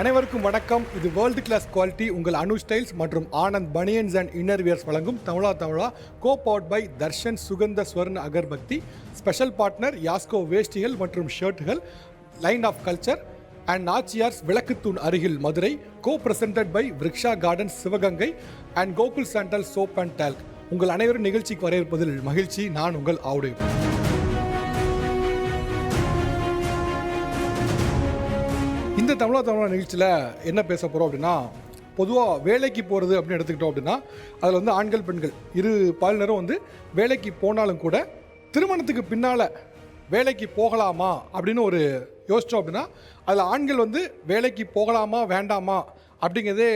அனைவருக்கும் வணக்கம். இது வேர்ல்டு கிளாஸ் குவாலிட்டி உங்கள் அனு ஸ்டைல்ஸ் மற்றும் ஆனந்த் பனியன்ஸ் அண்ட் இன்னர்வியர்ஸ் வழங்கும் Tamizha co powered by Darshan Sugandha Swarna அகர்பக்தி. Special partner Yasco வேஷ்டிகள் மற்றும் ஷர்ட்டுகள், line of culture and Nachiyars விளக்குத்தூண் அருகில் Madurai. Co presented by Vriksha gardens Sivaganga and Gokul sandal soap and talc. உங்கள் அனைவரும் நிகழ்ச்சிக்கு வரவேற்பதில் மகிழ்ச்சி. நான் உங்கள் ஆவுடே. இந்த தமிழா நிகழ்ச்சியில் என்ன பேச போகிறோம் அப்படின்னா, பொதுவாக வேலைக்கு போகிறது அப்படின்னு எடுத்துக்கிட்டோம் அப்படின்னா அதில் வந்து ஆண்கள் பெண்கள் இரு பாலினரும் வந்து வேலைக்கு போனாலும் கூட திருமணத்துக்கு பின்னால் வேலைக்கு போகலாமா அப்படின்னு ஒரு யோசித்தோம் அப்படின்னா அதில் ஆண்கள் வந்து வேலைக்கு போகலாமா வேண்டாமா அப்படிங்கிறதே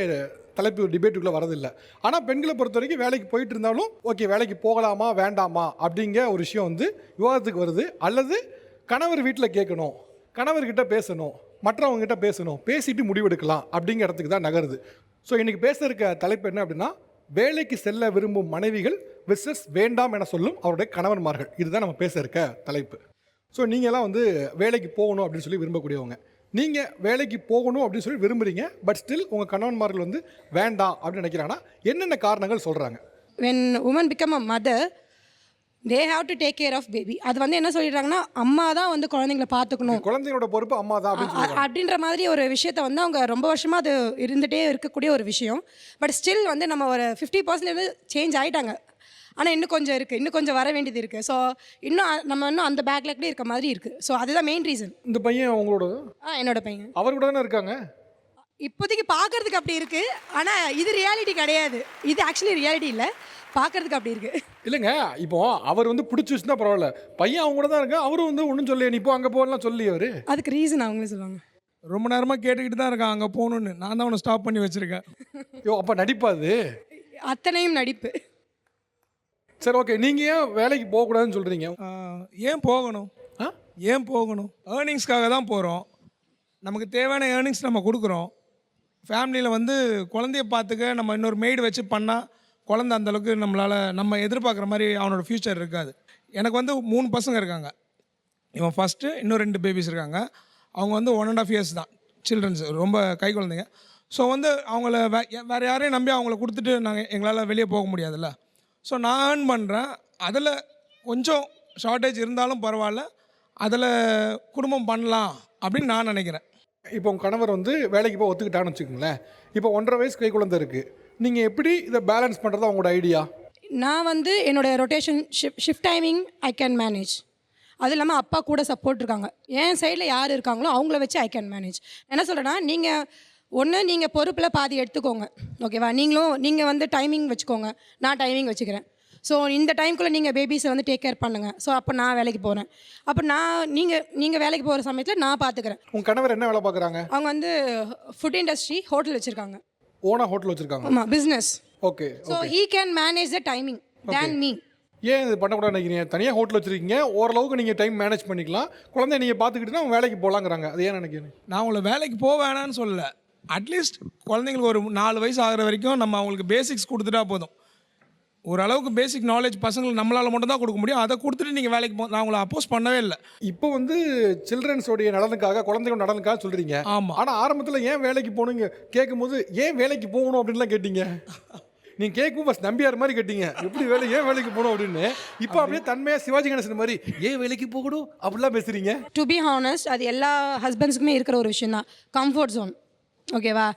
தலைப்பு டிபேட்டுக்குள்ளே வரதில்லை. ஆனால் பெண்களை பொறுத்த வரைக்கும் வேலைக்கு போயிட்டு இருந்தாலும் ஓகே வேலைக்கு போகலாமா வேண்டாமா அப்படிங்கிற ஒரு விஷயம் வந்து விவாதத்துக்கு வருது. அல்லது கணவர் வீட்டில் கேட்கணும், கணவர்கிட்ட பேசணும், மற்றவங்ககிட்ட பேசணும், பேசிட்டு முடிவெடுக்கலாம் அப்படிங்கிற இடத்துக்கு தான் நகருது. ஸோ இன்றைக்கி பேச இருக்க தலைப்பு என்ன அப்படின்னா, வேலைக்கு செல்ல விரும்பும் மனைவிகள் விசஸ் வேண்டாம் என சொல்லும் அவருடைய கணவன்மார்கள். இதுதான் நம்ம பேச இருக்க தலைப்பு. ஸோ நீங்கள்லாம் வந்து வேலைக்கு போகணும் அப்படின்னு சொல்லி விரும்பக்கூடியவங்க. நீங்கள் வேலைக்கு போகணும் அப்படின்னு சொல்லி விரும்புகிறீங்க, பட் ஸ்டில் உங்கள் கணவன்மார்கள் வந்து வேண்டாம் அப்படின்னு நினைக்கிறாங்கன்னா என்னென்ன காரணங்கள் சொல்கிறாங்க? When women become a mother, they have to take care of baby. அது வந்து என்ன சொல்லிடுறாங்கன்னா, அம்மா தான் வந்து குழந்தைங்களை பார்த்துக்கணும், குழந்தைங்களோட பொறுப்பு அம்மா தான் அப்படின்ற மாதிரி ஒரு விஷயத்த வந்து அவங்க ரொம்ப வருஷமாக அது இருந்துகிட்டே இருக்கக்கூடிய ஒரு விஷயம். பட் ஸ்டில் வந்து நம்ம ஒரு 50% சேஞ்ச் ஆகிட்டாங்க. ஆனால் இன்னும் கொஞ்சம் இருக்குது, இன்னும் கொஞ்சம் வர வேண்டியது இருக்குது. ஸோ இன்னும் அந்த பேக்லேயே இருக்க மாதிரி இருக்குது. ஸோ அதுதான் மெயின் ரீசன். இந்த பையன் அவங்களோட என்னோட பையன் அவர் கூட தானே இருக்காங்க. இப்போதைக்கு பார்க்கறதுக்கு அப்படி இருக்குது, ஆனால் இது ரியாலிட்டி கிடையாது. இது ஆக்சுவலி ரியாலிட்டி இல்லை, பார்க்கறதுக்கு அப்படி இருக்குது. இல்லைங்க, இப்போ அவர் வந்து பிடிச்சி வச்சுருந்தா பரவாயில்ல, பையன் அவங்க கூட தான் இருக்கா, அவரும் வந்து ஒன்றும் சொல்லியே நீ இப்போ அங்கே போகலாம் சொல்லி அவர் அதுக்கு ரீசன் அவங்களே சொல்லுவாங்க. ரொம்ப நேரமாக கேட்டுக்கிட்டு தான் இருக்கான் அங்கே போகணுன்னு. நான் தான் அவனை ஸ்டாப் பண்ணி வச்சுருக்கேன். ஐயோ அப்போ நடிப்பாது, அத்தனையும் நடிப்பு. சரி ஓகே, நீங்கள் ஏன் வேலைக்கு போகக்கூடாதுன்னு சொல்கிறீங்க? ஏன் போகணும்? ஏன் போகணும்? ஏர்னிங்ஸ்க்காக தான் போகிறோம். நமக்கு தேவையான ஏர்னிங்ஸ் நம்ம கொடுக்குறோம். ஃபேமிலியில் வந்து குழந்தைய பார்த்துக்க நம்ம இன்னொரு மெய்டு வச்சு பண்ணால் குழந்தை அந்தளவுக்கு நம்ம எதிர்பார்க்குற மாதிரி அவனோட ஃப்யூச்சர் இருக்காது. எனக்கு வந்து 3 பசங்க இருக்காங்க. இவன் ஃபஸ்ட்டு, இன்னும் 2 பேபிஸ் இருக்காங்க. அவங்க வந்து 1.5 years தான் சில்ட்ரன்ஸ், ரொம்ப கை குழந்தைங்க. ஸோ வந்து அவங்கள வேறு யாரையும் நம்பி அவங்கள கொடுத்துட்டு எங்களால் வெளியே போக முடியாதுல்ல. ஸோ நான் ஏர்ன் பண்ணுறேன், அதில் கொஞ்சம் ஷார்ட்டேஜ் இருந்தாலும் பரவாயில்ல, அதில் குடும்பம் பண்ணலாம் அப்படின்னு நான் நினைக்கிறேன். இப்போ உங்கள் கணவர் வந்து வேலைக்கு போய் ஒத்துக்கிட்டான்னு வச்சுக்கோங்களேன். இப்போ 1.5 வயசு கை குழந்தை இருக்குது, நீங்கள் எப்படி இதை பேலன்ஸ் பண்ணுறதா உங்களோட ஐடியா? நான் வந்து என்னோடய rotation shift timing I can manage. அது இல்லாமல் அப்பா கூட சப்போர்ட் இருக்காங்க. என் சைடில் யார் இருக்காங்களோ அவங்கள வச்சு ஐ கேன் மேனேஜ். என்ன சொல்கிறேன்னா, நீங்கள் பொறுப்பில் பாதி எடுத்துக்கோங்க, ஓகேவா? நீங்கள் வந்து டைமிங் வச்சுக்கோங்க, நான் டைமிங் வச்சுக்கிறேன். ஸோ இந்த டைம்குள்ளே நீங்கள் பேபிஸை வந்து டேக் கேர் பண்ணுங்கள். ஸோ அப்போ நான் வேலைக்கு போகிறேன். அப்போ நீங்கள் வேலைக்கு போகிற சமயத்தில் நான் பார்த்துக்கிறேன். உங்கள் கணவர் என்ன வேலை பார்க்குறாங்க? அவங்க வந்து ஃபுட் இண்டஸ்ட்ரி, ஹோட்டல் வச்சுருக்காங்க. ஓனாக ஹோட்டல் வச்சுருக்காங்க? ஆமாம், business. Okay. So he can manage the timing than me. ஏன் இது பண்ணக்கூடாது நினைக்கிறீங்க? தனியாக ஹோட்டல் வச்சுருக்கீங்க, ஓரளவுக்கு நீங்கள் டைம் மேனேஜ் பண்ணிக்கலாம், குழந்தைய நீங்கள் பார்த்துக்கிட்டு அவங்க வேலைக்கு போகலாங்கிறாங்க. அது ஏன் நினைக்கிறேன்? நான் உங்களை வேலைக்கு போக வேணான்னு சொல்லலை. அட்லீஸ்ட் குழந்தைங்களுக்கு ஒரு 4 வயசு ஆகிற வரைக்கும் நம்ம அவங்களுக்கு பேசிக்ஸ் கொடுத்துட்டா போதும். ஓரளவுக்கு பேசிக் நாலேஜ் பசங்களுக்கு நம்மளால் மட்டும் தான் கொடுக்க முடியும். அதை கொடுத்துட்டு நீங்கள் வேலைக்கு நான் உங்களை அப்போஸ் பண்ணவே இல்லை. இப்போ வந்து சில்ட்ரன்ஸோடைய நலனுக்காக, குழந்தைகளோட நலனுக்காக சொல்கிறீங்க. ஆமாம். ஆனால் ஆரம்பத்தில் ஏன் வேலைக்கு போகணுங்க கேட்கும்போது ஏன் வேலைக்கு போகணும் அப்படின்லாம் கேட்டீங்க. நீங்கள் கேட்கும் ஃபஸ்ட் நம்பியார் மாதிரி கேட்டீங்க, எப்படி ஏன் வேலைக்கு போகணும் அப்படின்னு. இப்போ அப்படியே தன்மையாக சிவாஜி கணேசன் மாதிரி ஏன் வேலைக்கு போகணும் அப்படிலாம் பேசுகிறீங்க. டு பி ஹானஸ்ட், அது எல்லா ஹஸ்பண்ட்ஸுக்குமே இருக்கிற ஒரு விஷயம் தான், கம்ஃபர்ட் ஜோன், ஓகேவா?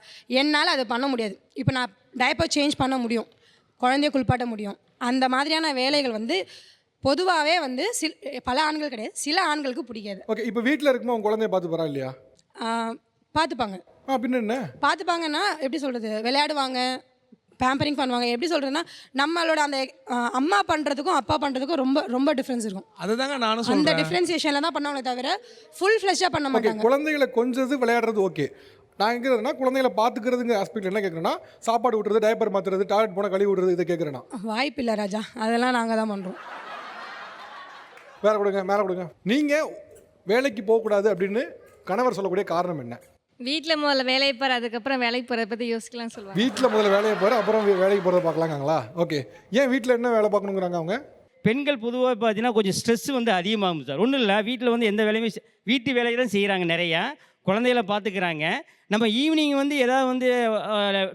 என்னால் அது பண்ண முடியாது. இப்போ நான் டைப்பர் சேஞ்ச் பண்ண முடியும், குழந்தைய குளிப்பாட்ட முடியும். அந்த மாதிரியான வேலைகள் வந்து பொதுவாகவே வந்து பல ஆண்கள் கிடையாது, சில ஆண்களுக்கு பிடிக்காது. ஓகே, இப்போ வீட்டில் இருக்கும்போது அவங்க குழந்தைய பார்த்து போகிறா இல்லையா? பார்த்துப்பாங்க. பின்ன என்ன பார்த்துப்பாங்கன்னா எப்படி சொல்கிறது, விளையாடுவாங்க, பேம்பரிங் பண்ணுவாங்க. எப்படி சொல்கிறதுன்னா, நம்மளோட அந்த அம்மா பண்ணுறதுக்கும் அப்பா பண்ணுறதுக்கும் ரொம்ப ரொம்ப டிஃப்ரென்ஸ் இருக்கும். அதுதாங்க நானும் சொல்கிறேன். அந்த டிஃப்ரென்சியேஷனில் தான் பண்ணுவாங்களே தவிர ஃபுல் ஃப்ளெஷ்ஷாக பண்ண மாட்டாங்க. குழந்தைகளை கொஞ்சது விளையாடுறது ஓகே. நான் எங்கிறதுனா குழந்தைகளை பார்த்துக்கிறதுங்க ஆஸ்பெக்ட் என்ன கேட்குறேன்னா, சாப்பாடு விட்டுறது, டைப்பர் மாற்றுறது, டாய்லெட் போனால் கழுவி விடுறது, இதை கேட்குறேன்னா வாய்ப்பு இல்லை ராஜா, அதெல்லாம் நாங்கள் தான் பண்ணுறோம். வேலை கொடுங்க, மேலே கொடுங்க. நீங்கள் வேலைக்கு போகக்கூடாது அப்படின்னு கணவர் சொல்லக்கூடிய காரணம் என்ன? வீட்டில் முதல்ல வேலையை பாரு, அதுக்கப்புறம் வேலைக்கு போகிறத பற்றி யோசிக்கலாம்னு சொல்லுவாங்க. வீட்டில் முதல்ல வேலையை பாரு, அப்புறம் வேலைக்கு போகிறத பார்க்கலாங்களா? ஓகே. ஏன் வீட்டில் என்ன வேலை பார்க்கணுங்கிறாங்க அவங்க? பெண்கள் பொதுவாக பார்த்தீங்கன்னா கொஞ்சம் ஸ்ட்ரெஸ் வந்து அதிகமாகும் சார். ஒன்றும் இல்லை, வீட்டில் வந்து எந்த வேலையுமே வீட்டு வேலையை தான் செய்கிறாங்க நிறையா. குழந்தைகளை பார்த்துக்கிறாங்க. நம்ம ஈவினிங் வந்து ஏதாவது வந்து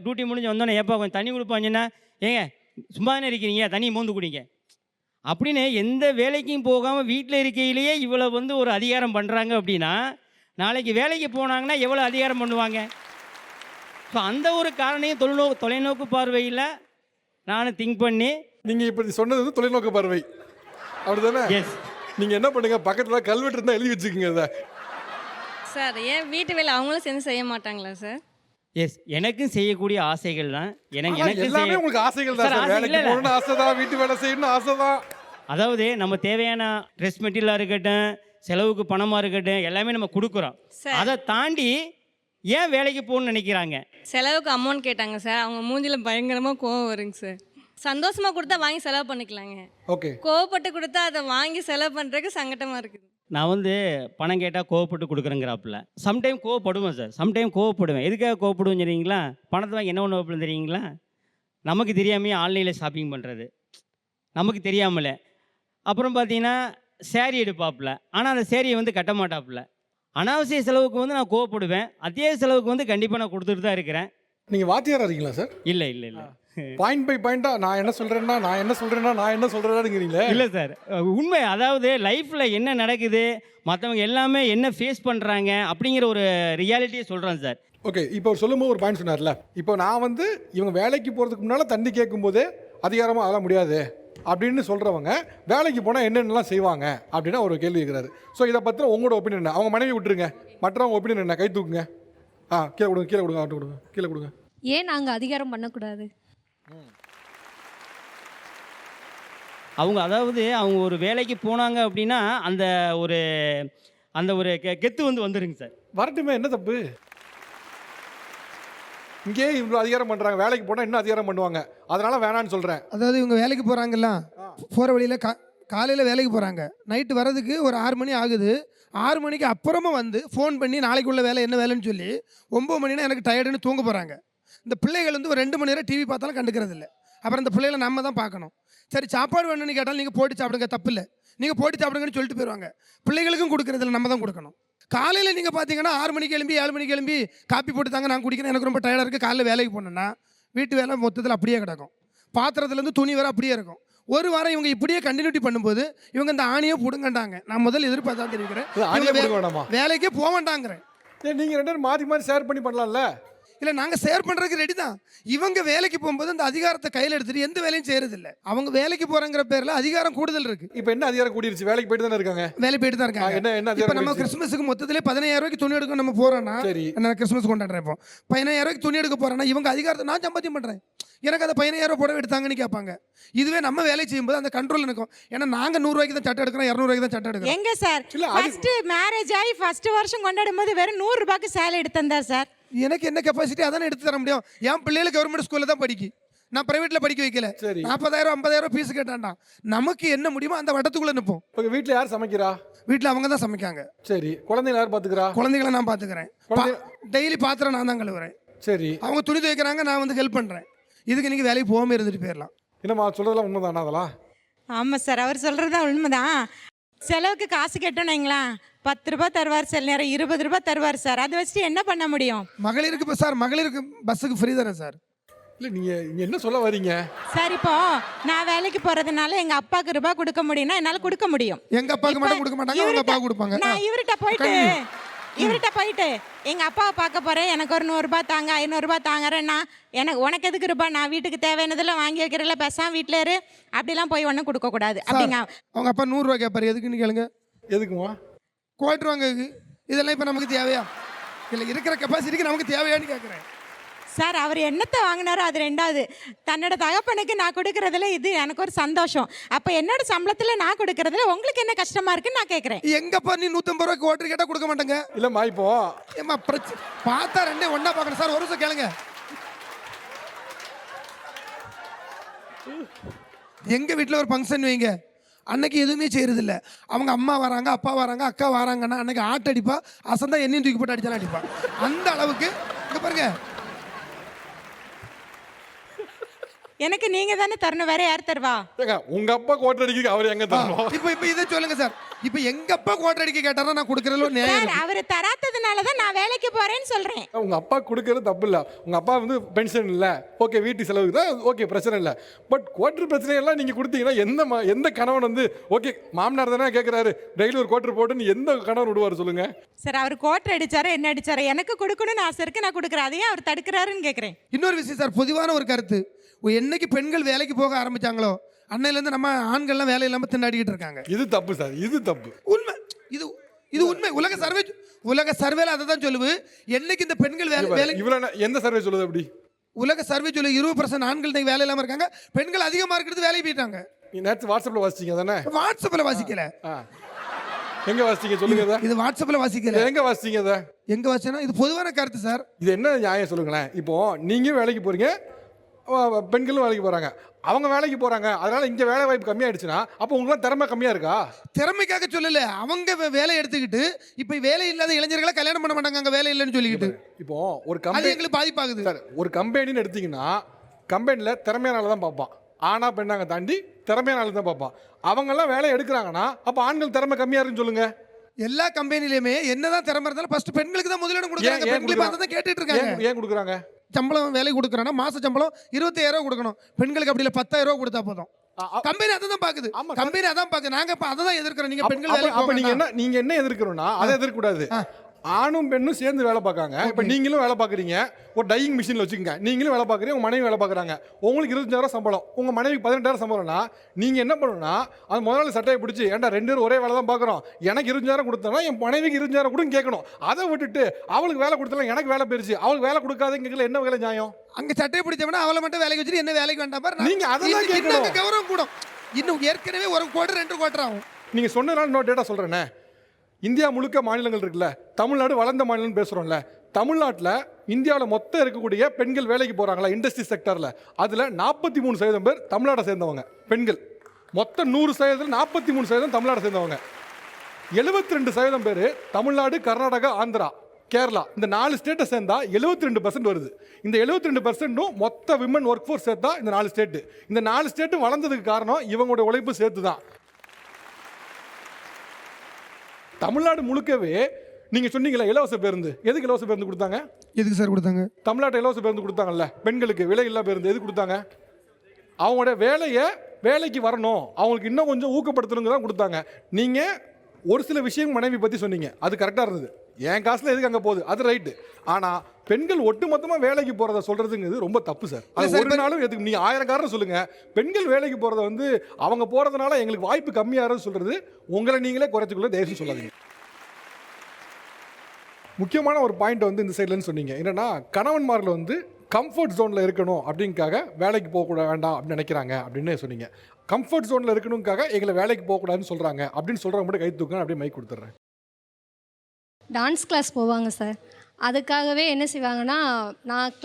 டியூட்டி முடிஞ்சு வந்தோன்னே ஏப்பா கொஞ்சம் தண்ணி கொடுப்பாங்கன்னா, ஏங்க சும்மா தானே இருக்கிறீங்க, தண்ணி மோந்து குடிங்க அப்படின்னு எந்த வேலைக்கும் போகாமல் வீட்டில் இருக்கையிலேயே இவ்வளோ வந்து ஒரு அதிகாரம் பண்ணுறாங்க அப்படின்னா, நாளைக்கு வேலைக்கு போனாங்கன்னா எவ்வளோ அதிகாரம் பண்ணுவாங்க? ஸோ அந்த ஒரு காரணையும் தொலைநோக்கு பார்வையில் நான் திங்க் பண்ணி நீங்கள் இப்படி சொன்னது வந்து தொலைநோக்கு பார்வை அப்படிதானே? எஸ் நீங்கள் என்ன பண்ணுங்க, பக்கத்தில் கல்வெட்டு இருந்தால் எழுதி வச்சுக்கோங்க அதை. சார் ஏன் வீட்டு வேலை அவங்களும் சேர்ந்து செய்ய மாட்டாங்களா சார்? எஸ் எனக்கும் செய்யக்கூடிய ஆசைகள் தான். எனக்கு ஆனா எனக்கு எல்லாமே செய்ய- உங்களுக்கு ஆசைகள் தான் சார், சார். ஆசை வேலைக்கு இல்ல, இல்ல. போகணும்னு ஆசை தான், வீட்டு வேலை செய்யணும்னு ஆசை தான். அதாவது நம்ம தேவையான ட்ரெஸ் மெட்டீரியலாக இருக்கட்டும், செலவுக்கு பணமாக இருக்கட்டும், எல்லாமே நம்ம கொடுக்குறோம். சார். அதை தாண்டி ஏன் வேலைக்கு போகணும்னு நினைக்கிறாங்க? செலவுக்கு அமௌண்ட் கேட்டாங்க சார். அவங்க மூஞ்சில பயங்கரமாக கோவம் வருங்க சார். சந்தோஷமாக கொடுத்தா வாங்கி செலவு பண்ணிக்கலாங்க. ஓகே, கோவப்பட்டு கொடுத்தா அதை வாங்கி செலவு பண்ணுறதுக்கு சங்கட்டமாக இருக்குது. நான் வந்து பணம் கேட்டால் கோவப்பட்டு கொடுக்குறேங்கிறாப்புல. சம்டைம் கோவப்படுவேன் சார், சம்டைம் கோவப்படுவேன். எதுக்காக கோவப்படுவேன் தெரியுங்களா? பணத்தை வாங்கி என்ன ஒன்று வைப்பேன் தெரியுங்களா? நமக்கு தெரியாமையே ஆன்லைனில் ஷாப்பிங் பண்ணுறது, நமக்கு தெரியாமலே. அப்புறம் பார்த்தீங்கன்னா சேரீ எடுப்பாப்புல, ஆனால் அந்த சேரீயை வந்து கட்ட மாட்டாப்புல. அனாவசிய செலவுக்கு வந்து நான் கோவப்படுவேன், அத்தியாவசிய செலவுக்கு வந்து கண்டிப்பாக நான் கொடுத்துட்டு தான் இருக்கிறேன். நீங்கள் வாத்தியாரா இருக்கீங்களா சார்? இல்லை இல்லை இல்லை பாயிண்ட் பை பாயிண்டா நான் என்ன சொல்கிறேன்னா இல்லை சார், உண்மை. அதாவது லைஃப்பில் என்ன நடக்குது, மற்றவங்க எல்லாமே என்ன ஃபேஸ் பண்ணுறாங்க அப்படிங்கிற ஒரு ரியாலிட்டியை சொல்கிறேன் சார். ஓகே, இப்போ அவர் சொல்லும்போது ஒரு பாயிண்ட் சொன்னார்ல, இப்போ நான் வந்து இவங்க வேலைக்கு போகிறதுக்கு முன்னால் தண்ணி கேட்கும்போதே அதிகாரமாக அதெல்லாம் முடியாது அப்படின்னு சொல்கிறவங்க வேலைக்கு போனால் என்னென்னலாம் செய்வாங்க அப்படின்னு ஒரு கேள்வி இருக்கிறாரு. ஸோ இதை பற்றி உங்களோட ஒப்பீனியன் என்ன? அவங்க மனைவி விட்டுருங்க, மற்றவங்க ஒப்பீனியன் என்ன? கை தூக்குங்க. கீழே கொடுங்க ஆட்டு கொடுங்க, கீழே கொடுங்க. ஏன் நாங்கள் அதிகாரம் பண்ணக்கூடாது? அவங்க அதாவது அவங்க ஒரு வேலைக்கு போனாங்க அப்படின்னா அந்த ஒரு கெத்து வந்துருங்க சார். வரட்டுமே, என்ன தப்பு? இங்கேயே இவ்வளோ அதிகாரம் பண்ணுறாங்க, வேலைக்கு போனால் இன்னும் அதிகாரம் பண்ணுவாங்க, அதனால வேணான்னு சொல்கிறேன். அதாவது இவங்க வேலைக்கு போகிறாங்கல்ல, போகிற வழியில் காலையில் வேலைக்கு போகிறாங்க, நைட்டு வர்றதுக்கு ஒரு 6 மணி ஆகுது. 6 மணிக்கு அப்புறமா வந்து ஃபோன் பண்ணி நாளைக்குள்ள வேலை என்ன வேலைன்னு சொல்லி 9 மணினா எனக்கு டயர்டுன்னு தூங்க போகிறாங்க. இந்த பிள்ளைகள் வந்து ஒரு 2 மணி நேரம் டிவி பார்த்தாலும் கண்டுக்கிறது இல்லை. அப்புறம் இந்த பிள்ளைகளை நம்ம தான் பார்க்கணும். சரி, சாப்பாடு வேணும்னு கேட்டாலும் நீங்கள் போட்டு சாப்பிடுங்க, தப்பு இல்லை, நீங்கள் போட்டு சாப்பிடுங்கன்னு சொல்லிட்டு போயிடுவாங்க. பிள்ளைகளுக்கும் கொடுக்குறதில்ல, நம்ம தான் கொடுக்கணும். காலையில் நீங்கள் பார்த்தீங்கன்னா 6 மணிக்கு எழும்பி 7 மணிக்கு எழும்பி காப்பி போட்டு தாங்க நான் குடிக்கிறேன், எனக்கு ரொம்ப டயர்டாக இருக்குது, காலையில் வேலைக்கு போனேன்னா வீட்டு வேலை மொத்தத்தில் அப்படியே கிடக்கும், பாத்திரத்துலேருந்து துணி வேறு அப்படியே இருக்கும். ஒரு வாரம் இவங்க இப்படியே கண்டினியூட்டி பண்ணும்போது இவங்க இந்த ஆணியை பிடுங்கண்டாங்க. நான் முதல்ல எதிர்பார்த்தா தெரிவிக்கிறேன், வேலைக்கே போக வேண்டாங்கிறேன். நீங்கள் 2 பேரும் மாற்றி மாற்றி ஷேர் பண்ணி பண்ணலாம்ல? இல்லை, நாங்கள் ஷேர் பண்ணுறதுக்கு ரெடி தான். இவங்க வேலைக்கு போகும்போது அந்த அதிகாரத்தை கையில் எடுத்துட்டு எந்த வேலையும் செய்யறதில்லை. அவங்க வேலைக்கு போகிறங்கிற பேரில் அதிகாரம் கூடுதல் இருக்குது. இப்போ என்ன அதிகாரம் கூடிருச்சு? வேலைக்கு போயிட்டு தானே இருக்காங்க. வேலை போயிட்டு தான் இருக்காங்க. என்ன இப்போ நம்ம கிறிஸ்மஸுக்கு மொத்தத்திலே 15,000 ரூபாய்க்கு துணி எடுக்க நம்ம போகிறோன்னா, நான் கிறிஸ்மஸ் கொண்டாடுறேன், இப்போ 15,000 ரூபாய்க்கு துணி எடுக்க போகிறேன்னா இவங்க அதிகாரத்தை நான் சம்பாத்தியம் பண்ணுறேன், எனக்கு அந்த 15,000 ரூபாய் புடவை எடுத்தாங்கன்னு கேட்பாங்க. இதுவே நம்ம வேலை செய்யும்போது அந்த கண்ட்ரோல் இருக்கும். ஏன்னா நாங்கள் 100 ரூபாய்க்கு தான் சட்டை எடுக்கிறோம், 200 ரூபாய்க்கு தான் சட்டை எடுக்கிறோம். எங்க சார் ஃபர்ஸ்ட் மேரேஜ் ஆகி ஃபர்ஸ்ட் வருஷம் கொண்டாடும் போது வெறும் 100 ரூபாய்க்கு சேலை எடுத்தா சார். எனக்கு என்ன கெப்பாசிட்டி அதானே எடுத்து தர முடியும். என் பிள்ளைகளை கவர்மெண்ட் ஸ்கூலில் தான் படிக்கி, நான் பிரைவேட்டில் படிக்க வைக்கல. 40,000 50,000 ஃபீஸ் கேட்டான்டா. நமக்கு என்ன முடியுமோ அந்த வட்டத்துக்குள்ளே நிற்போம். இப்போ வீட்டில் யார் சமைக்கிறா? வீட்டில் அவங்க தான் சமைக்காங்க. சரி, குழந்தைங்க யார் பார்த்துக்கிறா? குழந்தைகளை நான் பார்த்துக்கிறேன். டெய்லி பாத்திரம் நான் தான் கழுவுறேன். சரி, அவங்க துணி துவைக்கிறாங்க, நான் வந்து ஹெல்ப் பண்ணுறேன். இதுக்கு நீங்கள் வேலைக்கு போகாமல் இருந்துட்டு போயிடலாம். என்னம்மா சொல்கிறதெல்லாம் உண்மைதானா அதெல்லாம்? ஆமாம் சார், அவர் சொல்கிறது தான் உண்மைதான். செலவுக்கு காசு கேட்டோன்னு வைங்களேன், 10 ரூபாய் தருவார், சில நேரம் 20 ரூபாய் தருவார் சார். அதை வச்சுட்டு என்ன பண்ண முடியும்? மகளிருக்கு இப்போ சார் மகளிருக்கு பஸ்ஸுக்கு ஃப்ரீ தானே சார்? இல்லை, நீங்கள் என்ன சொல்ல வரீங்க சார்? இப்போ நான் வேலைக்கு போகிறதுனால எங்கள் அப்பாவுக்கு ரூபாய் கொடுக்க முடியும்னா என்னால் கொடுக்க முடியும். எங்கள் அப்பாவுக்கு மட்டும் கொடுக்க மாட்டாங்க, அவங்க அப்பா கொடுப்பாங்க. நான் இவர்கிட்ட போயிட்டு எங்கள் அப்பாவை பார்க்க போகிறேன், எனக்கு ஒரு 100 ரூபாய் தாங்க, 500 ரூபாய் தாங்கறேன்னா உனக்கு எதுக்கு ரூபாய், நான் வீட்டுக்கு தேவையானதெல்லாம் வாங்கி வைக்கிறதில்ல, பேசாம வீட்டில் இரு, அப்படிலாம் போய் ஒன்றும் கொடுக்கக்கூடாது அப்படிங்க. அவங்க அப்பா 100 ரூபாய் கேட்பாரு, எதுக்குன்னு கேளுங்க. எதுக்குமா? குவார்டர் வாங்க. இதெல்லாம் இப்போ நமக்கு தேவையா? இல்லை, இருக்கிற கெப்பாசிட்டிக்கு நமக்கு தேவையான்னு கேட்குறேன் சார். அவர் என்னத்தை வாங்கினாரோ அது 2வது. தன்னோட தகப்பனுக்கு நான் கொடுக்கறதுல இது எனக்கு ஒரு சந்தோஷம். அப்போ என்னோட சம்பளத்தில் நான் கொடுக்கறதுல உங்களுக்கு என்ன கஷ்டமா இருக்குன்னு நான் கேட்குறேன். எங்கப்பா நீ 150 ரூபாய்க்கு குவார்டர் கேட்டால் கொடுக்க மாட்டேங்க. இல்லைம்மா, இப்போ ஏம்மா பிரச்சனை பார்த்தா 2 ஒன்றா பார்க்கணும் சார். ஒரு நிமிஷம் கேளுங்க. எங்கள் வீட்டில் ஒரு ஃபங்க்ஷன் வைங்க, அன்னைக்கு எதுவுமே செய்யறதில்ல. அவங்க அம்மா வராங்க, அப்பா வராங்க, அக்கா வராங்கன்னா அன்னைக்கு ஆட்டு அடிப்பா, அசந்தா என்னையும் தூக்கி போட்டு அடிச்சாலும் அடிப்பா. அந்த அளவுக்கு இங்கே பாருங்க. எனக்கு நீங்க தானே தரணும், வேற யார் தருவா? உங்க அப்பா குவார்டர் அடிக்க அவர் எங்க தரணும்? இப்போ இதை சொல்லுங்க சார். இப்போ எங்க அப்பா குவார்டர் அடிக்க கேட்டாரா நான் கொடுக்கறதுல அவர் தராதது கொடுக்கறதுனால தான் நான் வேலைக்கு போறேன்னு சொல்றேன். உங்க அப்பா கொடுக்கறது தப்பு இல்லை. உங்க அப்பா வந்து பென்ஷன் இல்லை, ஓகே வீட்டு செலவுக்கு தான், ஓகே பிரச்சனை இல்லை. பட் குவார்டர் பிரச்சனையெல்லாம் நீங்க கொடுத்தீங்கன்னா எந்த கணவன் வந்து ஓகே மாமனார் தானே கேட்குறாரு டெய்லி ஒரு குவார்டர் போட்டுன்னு எந்த கணவன் விடுவார் சொல்லுங்க? சார் அவர் கோட்டர் அடிச்சாரு என்ன அடிச்சாரு, எனக்கு கொடுக்கணும்னு ஆசை இருக்கு, நான் கொடுக்குறேன், அதையே அவர் தடுக்கிறாருன்னு கேட்குறேன். இன்னொரு விஷயம் சார், பொதுவான ஒரு கருத்து, என்னைக்கு பெண்கள் வேலைக்கு போக ஆரம்பிச்சாங்களோ அன்னையிலேருந்து நம்ம ஆண்கள்லாம் வேலை இல்லாமல் திண்டாடிக்கிட்டு இருக்காங்க. இது தப்பு சார், இது தப்பு. உண்மை, இது உண்மை. உலக சர்வேல அதை தான் சொல்லுது. என்னைக்கு இந்த பெண்கள் வேலை இவ்வளோ எந்த சர்வே சொல்லுது அப்படி? உலக சர்வே சொல்லு 20% ஆண்கள் இன்னைக்கு வேலை இல்லாமல் இருக்காங்க, பெண்கள் அதிகமாக இருக்கிறது வேலைக்கு போயிட்டாங்க. நேற்று வாட்ஸ்அப்பில் வாசிச்சிங்க தானே? வாட்ஸ்அப்பில் வாசிக்கல. எங்க வாசிச்சீங்க சொல்லுங்க? இது வாட்ஸ்அப்பில் வாசிக்கல. எங்க வாசிச்சீங்க இதை? எங்க வாசிச்சேன்னா இது பொதுவான கருத்து சார். இது என்ன நியாயம் சொல்லுங்களேன்? இப்போ நீங்க வேலைக்கு போறீங்க, பெண்களும் வேலைக்கு போறாங்க, அவங்க வேலைக்கு போறாங்க, அதனால இங்க வேலை வாய்ப்பு கம்மியாயிடுச்சுன்னா அப்போ உங்களுக்கு திறமை கம்மியா இருக்கா? திறமைக்காக சொல்லல, அவங்க வேலை எடுத்துக்கிட்டு இப்ப வேலை இல்லாத இளைஞர்களை கல்யாணம் பண்ண மாட்டாங்க அங்க வேலை இல்லைன்னு சொல்லிக்கிட்டு. இப்போ ஒரு அது கம்பெனி எங்களுக்கு பாதிப்பாகுது சார். ஒரு கம்பெனின்னு எடுத்தீங்கன்னா கம்பெனியில் திறமையான ஆளை தான் பார்ப்பான். ஆனா பெண்ணாங்க தாண்டி திறமையான ஆளு தான் பார்ப்பான். அவங்கெல்லாம் வேலை எடுக்கிறாங்கன்னா அப்போ ஆண்கள் திறமை கம்மியா இருக்குன்னு சொல்லுங்க. எல்லா கம்பெனிலயுமே என்னதான் திறமை இருந்தாலும் ஃபர்ஸ்ட் பெண்களுக்கு தான் முதலிடம் கொடுக்குறாங்க. பெண்களுக்கு அதை தான் கேட்டுட்டு இருக்காங்க. ஏன் கொடுக்குறாங்க? சம்பளம் வேலை கொடுக்குறான்னா மாச சம்பளம் 25,000 கொடுக்கணும். பெண்களுக்கு அப்படி இல்லை, 10,000 கொடுத்தா போதும். கம்பெனி அதை தான் பாக்குது. கம்பெனி அதான் பாக்குது. நாங்க இப்ப அதை தான் எதிர்க்கிறோம். நீங்க பெண்கள் வேலை அப்ப நீங்க என்ன எதிர்க்கணும்னா அதை எதிர்க்க கூடாது. ஆணும் பெண்ணும் சேர்ந்து வேலை பார்க்காங்க. இப்போ நீங்களும் வேலை பார்க்குறீங்க, ஒரு டையிங் மிஷினில் வச்சுக்கோங்க, நீங்களும் வேலை பார்க்குறீங்க, உங்கள் மனைவி வேலை பார்க்குறாங்க, உங்களுக்கு 25,000 சம்பளம், உங்கள் மனைவி 18,000 சம்பளம்னா நீங்கள் என்ன பண்ணணும்னா அது முதல்ல சட்டையை பிடிச்சி ஏன்டா 2 பேரும் ஒரே வேலை தான் பார்க்குறோம், எனக்கு 25,000 கொடுத்தோன்னா என் மனைவிக்கு 25,000 கொடுன்னு கேட்கணும். அதை விட்டுட்டு அவளுக்கு வேலை கொடுத்தாலும் எனக்கு வேலை போயிருச்சு, அவளுக்கு வேலை கொடுக்காதீங்க என்ன வேலை நியாயம்? அங்கே சட்டையை பிடிச்சவனா அவளை மட்டும் வேலைக்கு வச்சுட்டு என்ன வேலைக்கு வேண்டாம் பாரு. நீங்கள் அதெல்லாம் கேட்கணும். கௌரவம் கூடும். இன்னும் ஏற்கனவே 1 குவார்டர் 2 குவார்டர் ஆகும். நீங்கள் சொன்னதுனால இன்னொரு டேட்டா சொல்கிறேன்னே, இந்தியா முழுக்க மாநிலங்கள் இருக்குல்ல, தமிழ்நாடு வளர்ந்த மாநிலம்னு பேசுகிறோம்ல, தமிழ்நாட்டில் இந்தியாவில் மொத்தம் இருக்கக்கூடிய பெண்கள் வேலைக்கு போகிறாங்களா இண்டஸ்ட்ரி செக்டரில், அதில் 43% பேர் தமிழ்நாட்டை சேர்ந்தவங்க பெண்கள். மொத்தம் 100% 43% தமிழ்நாட்டை சேர்ந்தவங்க. 72% பேர் தமிழ்நாடு, கர்நாடகா, ஆந்திரா, கேரளா, இந்த 4 ஸ்டேட்டை சேர்ந்தா 72% வருது. இந்த 72% மொத்த விமன் ஒர்க் ஃபோர்ஸ் சேர்த்தா இந்த 4 ஸ்டேட்டு. இந்த 4 ஸ்டேட்டும் வளர்ந்ததுக்கு காரணம் இவங்களுடைய உழைப்பு சேர்த்து தான். தமிழ்நாடு முழுக்கவே நீங்க சொன்னீங்களா இலவச பேருந்து, எதுக்கு இலவச பேருந்து கொடுத்தாங்க? எதுக்கு சார் கொடுத்தாங்க? தமிழ்நாட்டில் இலவச பேருந்து கொடுத்தாங்கல்ல பெண்களுக்கு, விலை இல்லா பேருந்து எதுக்கு கொடுத்தாங்க? அவங்களோட வேலைக்கு வரணும், அவங்களுக்கு இன்னும் கொஞ்சம் ஊக்கப்படுத்தணுங்க தான் கொடுத்தாங்க. நீங்க ஒரு சில விஷயம் மனைவி பத்தி சொன்னீங்க, அது கரெக்டாக இருந்தது. என் காசுல எதுக்கு அங்கே போகுது, அது ரைட்டு. ஆனால் பெண்கள் ஒட்டுமொத்தமாக வேலைக்கு போகிறத சொல்கிறதுங்கிறது ரொம்ப தப்பு சார். அது ஒரு நாளும் எதுக்கு நீங்கள் 1000 காரணம் சொல்லுங்கள், பெண்கள் வேலைக்கு போகிறத வந்து அவங்க போகிறதுனால எங்களுக்கு வாய்ப்பு கம்மியாகிறது சொல்கிறது உங்களை நீங்களே குறைச்சிக்கொள்ள தயவுசெய்து சொல்லாதீங்க. முக்கியமான ஒரு பாயிண்ட் வந்து இந்த சைட்லன்னு சொன்னீங்க என்னன்னா, கணவன்மார்கள் வந்து கம்ஃபர்ட் ஜோனில் இருக்கணும் அப்படிங்காக வேலைக்கு போகக்கூட வேண்டாம் அப்படின்னு நினைக்கிறாங்க அப்படின்னு சொன்னீங்க. கம்ஃபர்ட் ஜோனில் இருக்கணுங்காக எங்களை வேலைக்கு போகக்கூடாதுன்னு சொல்கிறாங்க அப்படின்னு சொல்கிறவங்க மட்டும் கை தூக்குங்க, அப்படியே மைக் கொடுத்துட்றேன். டான்ஸ் கிளாஸ் போவாங்க சார். அதுக்காகவே என்ன செய்வாங்கன்னா, நான்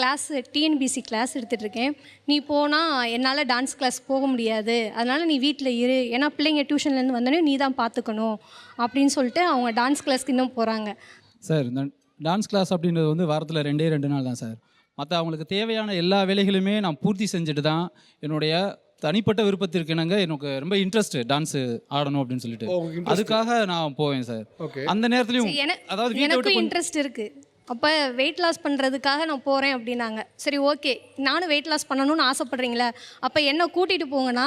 டிஎன்பிசி கிளாஸ் எடுத்துகிட்ருக்கேன், நீ போனால் என்னால் டான்ஸ் கிளாஸ் போக முடியாது, அதனால் நீ வீட்டில் இரு, ஏன்னா பிள்ளைங்க டியூஷன்லேருந்து வந்தோடனே நீ தான் பார்த்துக்கணும் அப்படின்னு சொல்லிட்டு அவங்க டான்ஸ் கிளாஸ்க்கு இன்னும் போகிறாங்க. சார் இந்த டான்ஸ் கிளாஸ் அப்படின்றது வந்து வாரத்தில் 2 நாள் தான் சார். மற்ற அவங்களுக்கு தேவையான எல்லா வேலைகளுமே நான் பூர்த்தி செஞ்சுட்டு தான் என்னுடைய தனிப்பட்ட விருப்பத்திற்கு இணங்க எனக்கு ரொம்ப இன்ட்ரெஸ்ட் டான்ஸு ஆடணும் அப்படின்னு சொல்லிட்டு அதுக்காக நான் போவேன் சார். அந்த நேரத்துலையும் அதாவது எனக்கும் இன்ட்ரெஸ்ட் இருக்குது. அப்போ வெயிட் லாஸ் பண்ணுறதுக்காக நான் போகிறேன் அப்படின்னாங்க. சரி ஓகே, நானும் வெயிட் லாஸ் பண்ணணும்னு ஆசைப்பட்றீங்களே, அப்போ என்ன கூட்டிகிட்டு போங்கன்னா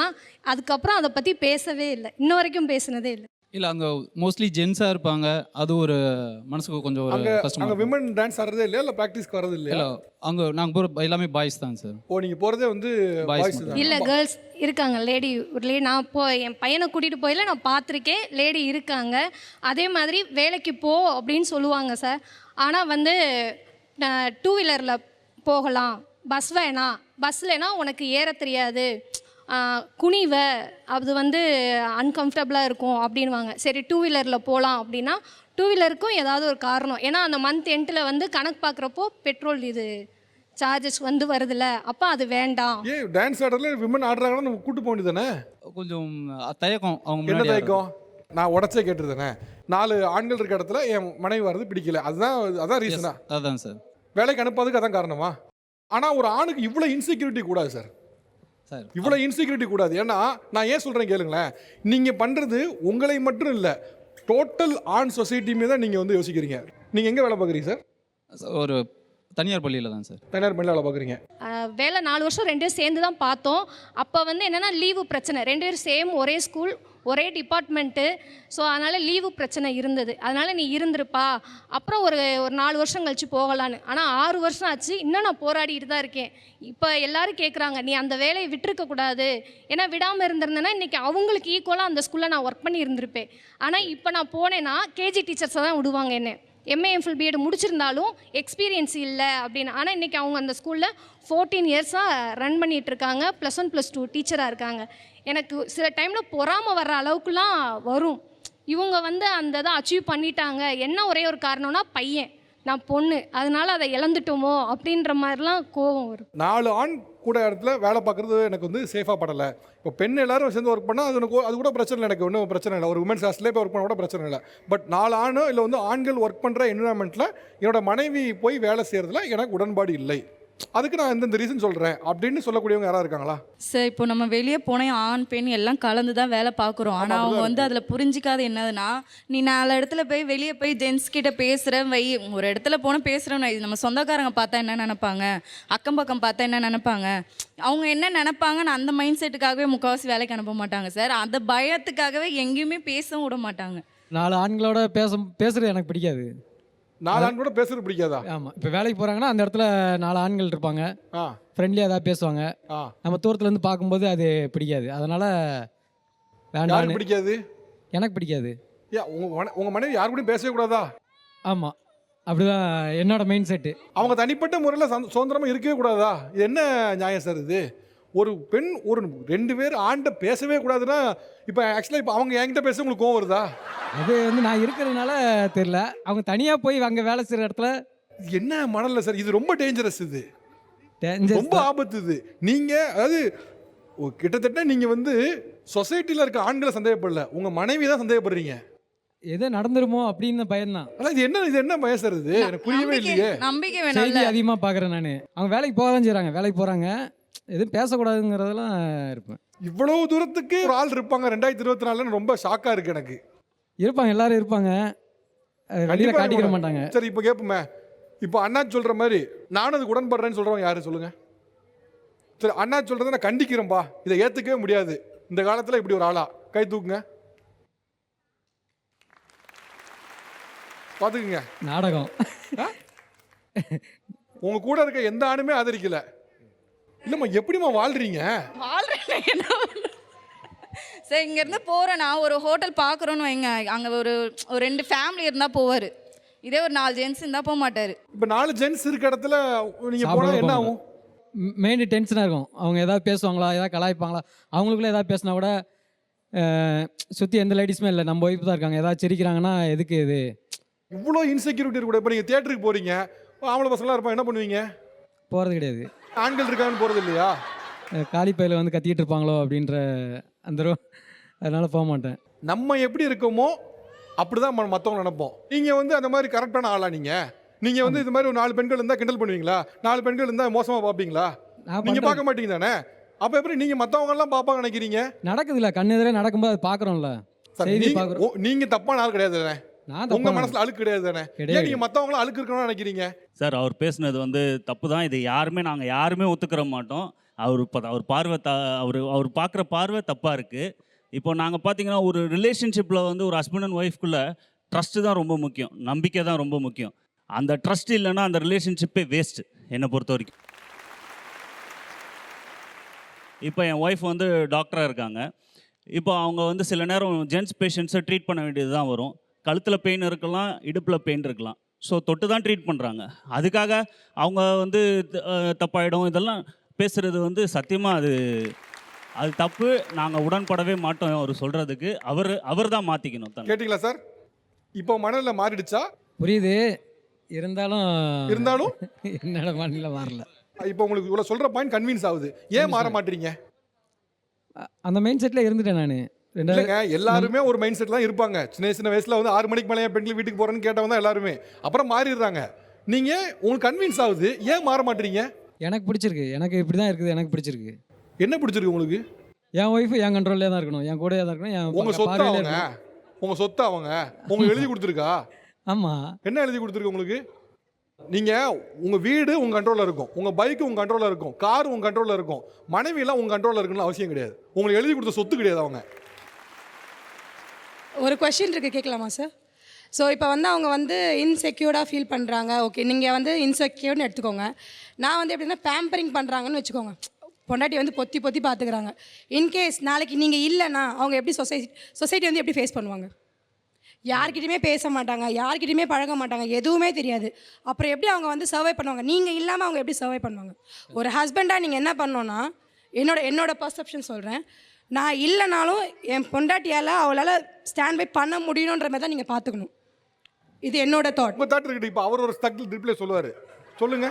அதுக்கப்புறம் அதை பற்றி பேசவே இல்லை, இன்ன வரைக்கும் பேசுனதே இல்லை. இல்லை அங்கே மோஸ்ட்லி ஜென்ஸாக இருப்பாங்க, அது ஒரு மனசுக்கு கொஞ்சம் ஒரு கஷ்டம். அங்கே விமன் டான்ஸ் ஆடுறதே இல்லையா, இல்லை ப்ராக்டிஸ்க்கு வரது இல்லையா? இல்லை அங்கே நாங்கள் போகிற எல்லாமே பாய்ஸ் தான் சார். நீங்கள் போகிறதே வந்து பாய்ஸ் தான்? இல்லை கேர்ள்ஸ் இருக்காங்க, லேடி. நான் என் பையனை கூட்டிகிட்டு போயில நான் பார்த்துருக்கேன், லேடி இருக்காங்க. அதே மாதிரி வேலைக்கு போ அப்படின்னு சொல்லுவாங்க சார். ஆனால் வந்து 2 வீலரில் போகலாம், பஸ் வேணாம், பஸ்லனா உனக்கு ஏற தெரியாது, குனிவ, அது வந்து அன்கம்ஃபர்டபுளாக இருக்கும் அப்படின்வாங்க. சரி 2 வீலரில் போகலாம் அப்படின்னா 2 வீலருக்கும் ஏதாவது ஒரு காரணம், ஏன்னா அந்த மந்த் எண்டில் வந்து கணக்கு பார்க்குறப்போ பெட்ரோல் இது சார்ஜஸ் வந்து வருதுல்ல, அப்போ அது வேண்டாம். ஏன் டான்ஸ் ஆடுறதுல விமன் ஆடுறாங்கன்னா நம்ம கூட்டு போக வேண்டியதானே? கொஞ்சம் தயக்கம். அவங்க என்ன தயக்கம்? நான் உடச்சே கேட்டுருதானே, 4 ஆண்கள் இருக்க இடத்துல என் மனைவி வர்றது பிடிக்கல, அதான் ரீசனா? அதான் சார். வேலைக்கு அனுப்பாதுக்கு அதான் காரணமா? ஆனால் ஒரு ஆணுக்கு இவ்வளோ இன்செக்யூரிட்டி கூடாது சார். சார் இவ்வளோ இன்செக்யூரிட்டி கூடாது. ஏன்னா நான் ஏன் சொல்கிறேன் கேளுங்களேன், நீங்கள் பண்ணுறது உங்களை மட்டும் இல்லை, டோட்டல் ஆண் சொசைட்டியுமே தான் நீங்கள் வந்து யோசிக்கிறீங்க. நீங்கள் எங்கே வேலை பார்க்குறீங்க சார்? ஒரு தனியார் பள்ளியில் தான் சார். தனியார் பள்ளியில் வேலை பார்க்குறீங்க. வேலை 4 வருஷம் 2 பேரும் சேர்ந்து தான் பார்த்தோம். அப்போ வந்து என்னென்னா லீவு பிரச்சனை, 2 பேரும் சேம் ஒரே ஸ்கூல் ஒரே டிபார்ட்மெண்ட்டு. ஸோ அதனால் லீவு பிரச்சனை இருந்தது. அதனால் நீ இருந்திருப்பா, அப்புறம் ஒரு 4 வருஷம் கழிச்சு போகலான்னு. ஆனால் 6 வருஷம் ஆச்சு, இன்னும் நான் போராடிட்டு தான் இருக்கேன். இப்போ எல்லோரும் கேட்குறாங்க, நீ அந்த வேலையை விட்டுருக்கக்கூடாது, ஏன்னா விடாமல் இருந்திருந்தேன்னா இன்றைக்கி அவங்களுக்கு ஈக்குவலாக அந்த ஸ்கூலில் நான் ஒர்க் பண்ணி இருந்திருப்பேன். ஆனால் இப்போ நான் போனேன்னா கேஜி டீச்சர்ஸை தான் விடுவாங்க என்ன. எம்ஏ எம்ஃபில் பிஎட் முடிச்சிருந்தாலும் எக்ஸ்பீரியன்ஸ் இல்லை அப்படின்னு. ஆனால் இன்றைக்கி அவங்க அந்த ஸ்கூலில் 14 இயர்ஸாக ரன் பண்ணிகிட்ருக்காங்க. +1 +2 டீச்சராக இருக்காங்க. எனக்கு சில டைமில் பொறாமல் வர்ற அளவுக்குலாம் வரும். இவங்க வந்து அந்த இதை அச்சீவ் பண்ணிட்டாங்க. என்ன ஒரே ஒரு காரணம்னா பையன், நான் பொண்ணு, அதனால் அதை இழந்துட்டோமோ அப்படின்ற மாதிரிலாம் கோபம் வரும். 4 ஆண் கூட இடத்துல வேலை பார்க்குறது எனக்கு வந்து சேஃபாக படலை. இப்போ பெண் எல்லாரும் சேர்ந்து ஒர்க் பண்ணால் அது கூட பிரச்சனை இல்லை, எனக்கு ஒன்றும் பிரச்சனை இல்லை. ஒரு உமன்ஸ் ஹாஸ்டலே போய் ஒர்க் பண்ண கூட பிரச்சனை இல்லை. பட் 4 ஆணோ இல்லை வந்து ஆண்கள் ஒர்க் பண்ணுற என்விரான்மெண்ட்டில் என்னோட மனைவி போய் வேலை செய்கிறதுல எனக்கு உடன்பாடு இல்லை. அதுக்கு நான் இந்த ரீசன் சொல்கிறேன் அப்படின்னு சொல்லக்கூடியவங்க யாராவது இருக்காங்களா? சார் இப்போ நம்ம வெளியே போனேன், ஆண் பெண் எல்லாம் கலந்து தான் வேலை பார்க்குறோம். ஆனால் அவங்க வந்து அதில் புரிஞ்சிக்காது என்னதுன்னா, நீ 4 இடத்துல போய் வெளியே போய் ஜென்ஸ் கிட்ட பேசுகிறேன் வை, ஒரு இடத்துல போனால் பேசுகிறோம், நம்ம சொந்தக்காரங்க பார்த்தா என்ன நினைப்பாங்க, அக்கம் பக்கம் பார்த்தா என்ன நினைப்பாங்க, அவங்க என்ன நினைப்பாங்கன்னு அந்த மைண்ட் செட்டுக்காகவே முக்கால்வாசி வேலைக்கு அனுப்ப மாட்டாங்க சார். அந்த பயத்துக்காகவே எங்கேயுமே பேசவும் விட மாட்டாங்க. 4 ஆண்களோட பேசுறது எனக்கு பிடிக்காது. 4 ஆண் கூட பேசுறது பிடிக்காதா? ஆமாம், இப்போ வேலைக்கு போகிறாங்கன்னா அந்த இடத்துல 4 ஆண்கள் இருப்பாங்க, ஃப்ரெண்ட்லியாக ஏதாவது பேசுவாங்க. நம்ம தூரத்துலேருந்து பார்க்கும்போது அது பிடிக்காது. அதனால் வேண்டாம். பிடிக்காது, எனக்கு பிடிக்காது. ஏன் உங்கள் மனைவி யாரு கூட பேசவே கூடாதா? ஆமாம், அப்படிதான் என்னோட மைண்ட் செட்டு. அவங்க தனிப்பட்ட முறையில் சுதந்திரமாக இருக்கவே கூடாதா? இது என்ன நியாயம் சார் இது? ஒரு பெண் ஒரு 2 பேர் ஆண்ட பேசவே கூடாதுன்னா, இப்போ ஆக்சுவலாக இப்போ அவங்க என்கிட்ட பேச உங்களுக்கு கோவம் வருதா? அது வந்து நான் இருக்கிறதுனால தெரியல. அவங்க தனியாக போய் அங்கே வேலை செய்கிற இடத்துல என்ன மனல்ல சார், இது ரொம்ப டேஞ்சரஸ், இது ரொம்ப ஆபத்து. இது நீங்கள் அதாவது கிட்டத்தட்ட நீங்கள் வந்து சொசைட்டியில் இருக்க ஆண்களை சந்தேகப்படல, உங்கள் மனைவி தான் சந்தேகப்படுறீங்க. எதோ நடந்துருமோ அப்படின்னு பயம்தான். அதான் இது என்ன பயம் சார் இது? எனக்கு புரியவே இல்லையே. நம்பிக்கை செய்தி வேணும். அதிகமாக பார்க்குறேன் நான். அவங்க வேலைக்கு போக தான் செய்கிறாங்க, வேலைக்கு போகிறாங்க, எதுவும் பேசக்கூடாதுங்கிறதெல்லாம் இருப்பேன். இவ்வளவு தூரத்துக்கு ஒரு ஆள் இருப்பாங்க 2024 ரொம்ப ஷாக்காக இருக்குது எனக்கு. இருப்பாங்க, எல்லாரும் இருப்பாங்க, வெளியில் காட்டிக்கிற மாட்டாங்க. சரி, இப்போ கேட்போமே, இப்போ அண்ணா சொல்கிற மாதிரி நானும் அதுக்கு உடன்படுறேன்னு சொல்கிறவங்க யாரு சொல்லுங்க? சரி, அண்ணா சொல்கிறத நான் கண்டிக்கிறேன்பா, இதை ஏற்றுக்கவே முடியாது இந்த காலத்தில் இப்படி ஒரு ஆளா, கை தூக்குங்க பார்த்துக்குங்க. நாடகம். உங்க கூட இருக்க எந்த ஆணுமே ஆதரிக்கல. இல்லைம்மா, எப்படிம்மா வாழ்றீங்க? சார் இங்கேருந்து போகிறேன்னா ஒரு ஹோட்டல் பார்க்குறோன்னு வைங்க, அங்கே ஒரு 2 ஃபேமிலி இருந்தால் போவார். இதே ஒரு 4 ஜென்ஸ் இருந்தால் போக மாட்டார். இப்போ 4 ஜென்ஸ் இருக்க இடத்துல நீங்கள் போனால் என்ன ஆகும்? மெயின் டென்ஷனாக இருக்கும். அவங்க ஏதாவது பேசுவாங்களா, ஏதாவது கலாய்ப்பாங்களா, அவங்களுக்குள்ளே ஏதாவது பேசினா கூட சுற்றி எந்த லேடிஸுமே இல்லை, நம்ம ஒய்ஃப் தான் இருக்காங்க, ஏதாவது சிரிக்கிறாங்கன்னா எதுக்கு இது? இவ்வளோ இன்செக்யூரிட்டி கூட. இப்போ நீங்கள் தியேட்டருக்கு போகிறீங்க, ஆம்பளை பசங்களாம் இருப்பாங்க, என்ன பண்ணுவீங்க? போகிறது கிடையாது. ஆண்கள் இருக்காங்கன்னு போகிறது இல்லையா? காலிப்பையில் வந்து கத்திக்கிட்டு இருப்பாங்களோ அப்படின்ற அதனால் போக மாட்டேன். நம்ம எப்படி இருக்கோமோ அப்படி தான் மற்றவங்க நினைப்போம். நீங்கள் வந்து அந்த மாதிரி கரெக்டான ஆளா? நீங்கள் வந்து இது மாதிரி ஒரு 4 பெண்கள் இருந்தால் கிண்டல் பண்ணுவீங்களா? 4 பெண்கள் இருந்தால் மோசமாக பார்ப்பீங்களா? நீங்கள் பார்க்க மாட்டீங்க தானே? அப்போ எப்படி நீங்கள் மற்றவங்கெல்லாம் பார்ப்பாங்க நினைக்கிறீங்க? நடக்குதுல்ல, கண்ணு எதிரே நடக்கும்போது அது பார்க்குறோம்ல, செய்தி பார்க்குறோம். நீங்கள் தப்பான ஆள் கிடையாது தானே? உங்க மனசுல அழுக்கு கிடையாது தானே? ஏன் நீங்க மத்தவங்களும் அழுக்கு இருக்கணும்னு நினைக்கிறீங்க? சார், அவர் பேசுனது வந்து தப்பு தான். இது நாங்கள் யாருமே ஒத்துக்கிற மாட்டோம். அவர் பார்வை அவர் பார்க்குற பார்வை தப்பாக இருக்குது. இப்போ நாங்கள் பார்த்தீங்கன்னா ஒரு ரிலேஷன்ஷிப்பில் வந்து ஒரு ஹஸ்பண்ட் அண்ட் ஒய்ஃப்குள்ளே ட்ரஸ்ட்டு தான் ரொம்ப முக்கியம், நம்பிக்கை தான் ரொம்ப முக்கியம். அந்த ட்ரஸ்ட் இல்லைன்னா அந்த ரிலேஷன்ஷிப்பே வேஸ்ட்டு என்னை பொறுத்த வரைக்கும். இப்போ என் ஒய்ஃப் வந்து டாக்டராக இருக்காங்க. இப்போ அவங்க வந்து சில நேரம் ஜென்ஸ் பேஷண்ட்ஸை ட்ரீட் பண்ண வேண்டியது தான் வரும். கழுத்தில் பெயின் இருக்கலாம், இடுப்பில் பெயின் இருக்கலாம். ஸோ தொட்டு தான் ட்ரீட் பண்ணுறாங்க. அதுக்காக அவங்க வந்து தப்பாயிடும் இதெல்லாம் பேசுகிறது வந்து சத்தியமாக அது தப்பு. நாங்கள் உடன்படவே மாட்டோம் அவர் சொல்கிறதுக்கு. அவர் தான் மாற்றிக்கணும். கேட்டிங்களா சார்? இப்போ மனநிலை மாறிடுச்சா? புரியுது, இருந்தாலும் என்னோட மனநிலை மாறல. இப்போ உங்களுக்கு இவ்வளோ சொல்கிற பாயிண்ட் கன்வின்ஸ் ஆகுது. ஏன் மாற மாட்டீங்க? அந்த மைண்ட் செட்டில் இருந்துட்டேன் நான். இல்லைங்க, எல்லாருமே ஒரு மைண்ட் செட் தான் இருப்பாங்க. சின்ன வயசில் வந்து 6 மணிக்கு மேலே பெண்கள் வீட்டுக்கு போகிறேன்னு கேட்டவங்க தான் எல்லாருமே. அப்புறம் மாறிடுறாங்க. நீங்கள் உங்களுக்கு கன்வின்ஸ் ஆகுது, ஏன் மாற மாட்டீங்க? எனக்கு பிடிச்சிருக்கு, எனக்கு இப்படி தான் இருக்குது, எனக்கு பிடிச்சிருக்கு. என்ன பிடிச்சிருக்கு உங்களுக்கு? என் ஒய்ஃபு என் கண்ட்ரோல்லே தான் இருக்கணும், என் கூடயே தான் இருக்கணும். உங்கள் சொத்து அவங்க, உங்கள் சொத்து அவங்க உங்களுக்கு எழுதி கொடுத்துருக்கா? ஆமாம். என்ன எழுதி கொடுத்துருக்கு உங்களுக்கு? நீங்கள் உங்கள் வீடு உங்கள் கண்ட்ரோலில் இருக்கும், உங்கள் பைக்கு உங்கள் கண்ட்ரோலில் இருக்கும், கார் உங்கள் கண்ட்ரோலில் இருக்கும், மனைவியெல்லாம் உங்கள் கண்ட்ரோலில் இருக்குன்னு அவசியம் கிடையாது. உங்களுக்கு எழுதி கொடுத்த சொத்து கிடையாது அவங்க. ஒரு கொஷின் இருக்குது, கேட்கலாமா சார்? ஸோ இப்போ வந்து அவங்க வந்து இன்செக்யூர்டாக ஃபீல் பண்ணுறாங்க. ஓகே, நீங்கள் வந்து இன்செக்யூர்னு எடுத்துக்கோங்க. நான் வந்து எப்படின்னா பேம்பரிங் பண்ணுறாங்கன்னு வச்சுக்கோங்க. பொண்டாட்டி வந்து பொத்தி பொத்தி பார்த்துக்கிறாங்க. இன்கேஸ் நாளைக்கு நீங்கள் இல்லைன்னா அவங்க எப்படி சொசைட்டி வந்து எப்படி ஃபேஸ் பண்ணுவாங்க? யார்கிட்டையுமே பேச மாட்டாங்க, யார்கிட்டையுமே பழக மாட்டாங்க, எதுவுமே தெரியாது. அப்புறம் எப்படி அவங்க வந்து சர்வை பண்ணுவாங்க? நீங்கள் இல்லாமல் அவங்க எப்படி சர்வை பண்ணுவாங்க? ஒரு ஹஸ்பண்டாக நீங்கள் என்ன பண்ணோன்னா, என்னோட பர்செப்ஷன் சொல்கிறேன், நான் இல்லைனாலும் என் பொண்டாட்டியால் அவளால் ஸ்டாண்ட் பை பண்ண முடியணுன்ற மாதிரி தான் நீங்கள் பார்த்துக்கணும். இது என்னோட தாட். இப்போ தாட் இருக்குது. இப்போ அவர் ஒரு ஸ்டக்கில் ரிப்ளை சொல்லுவார். சொல்லுங்க,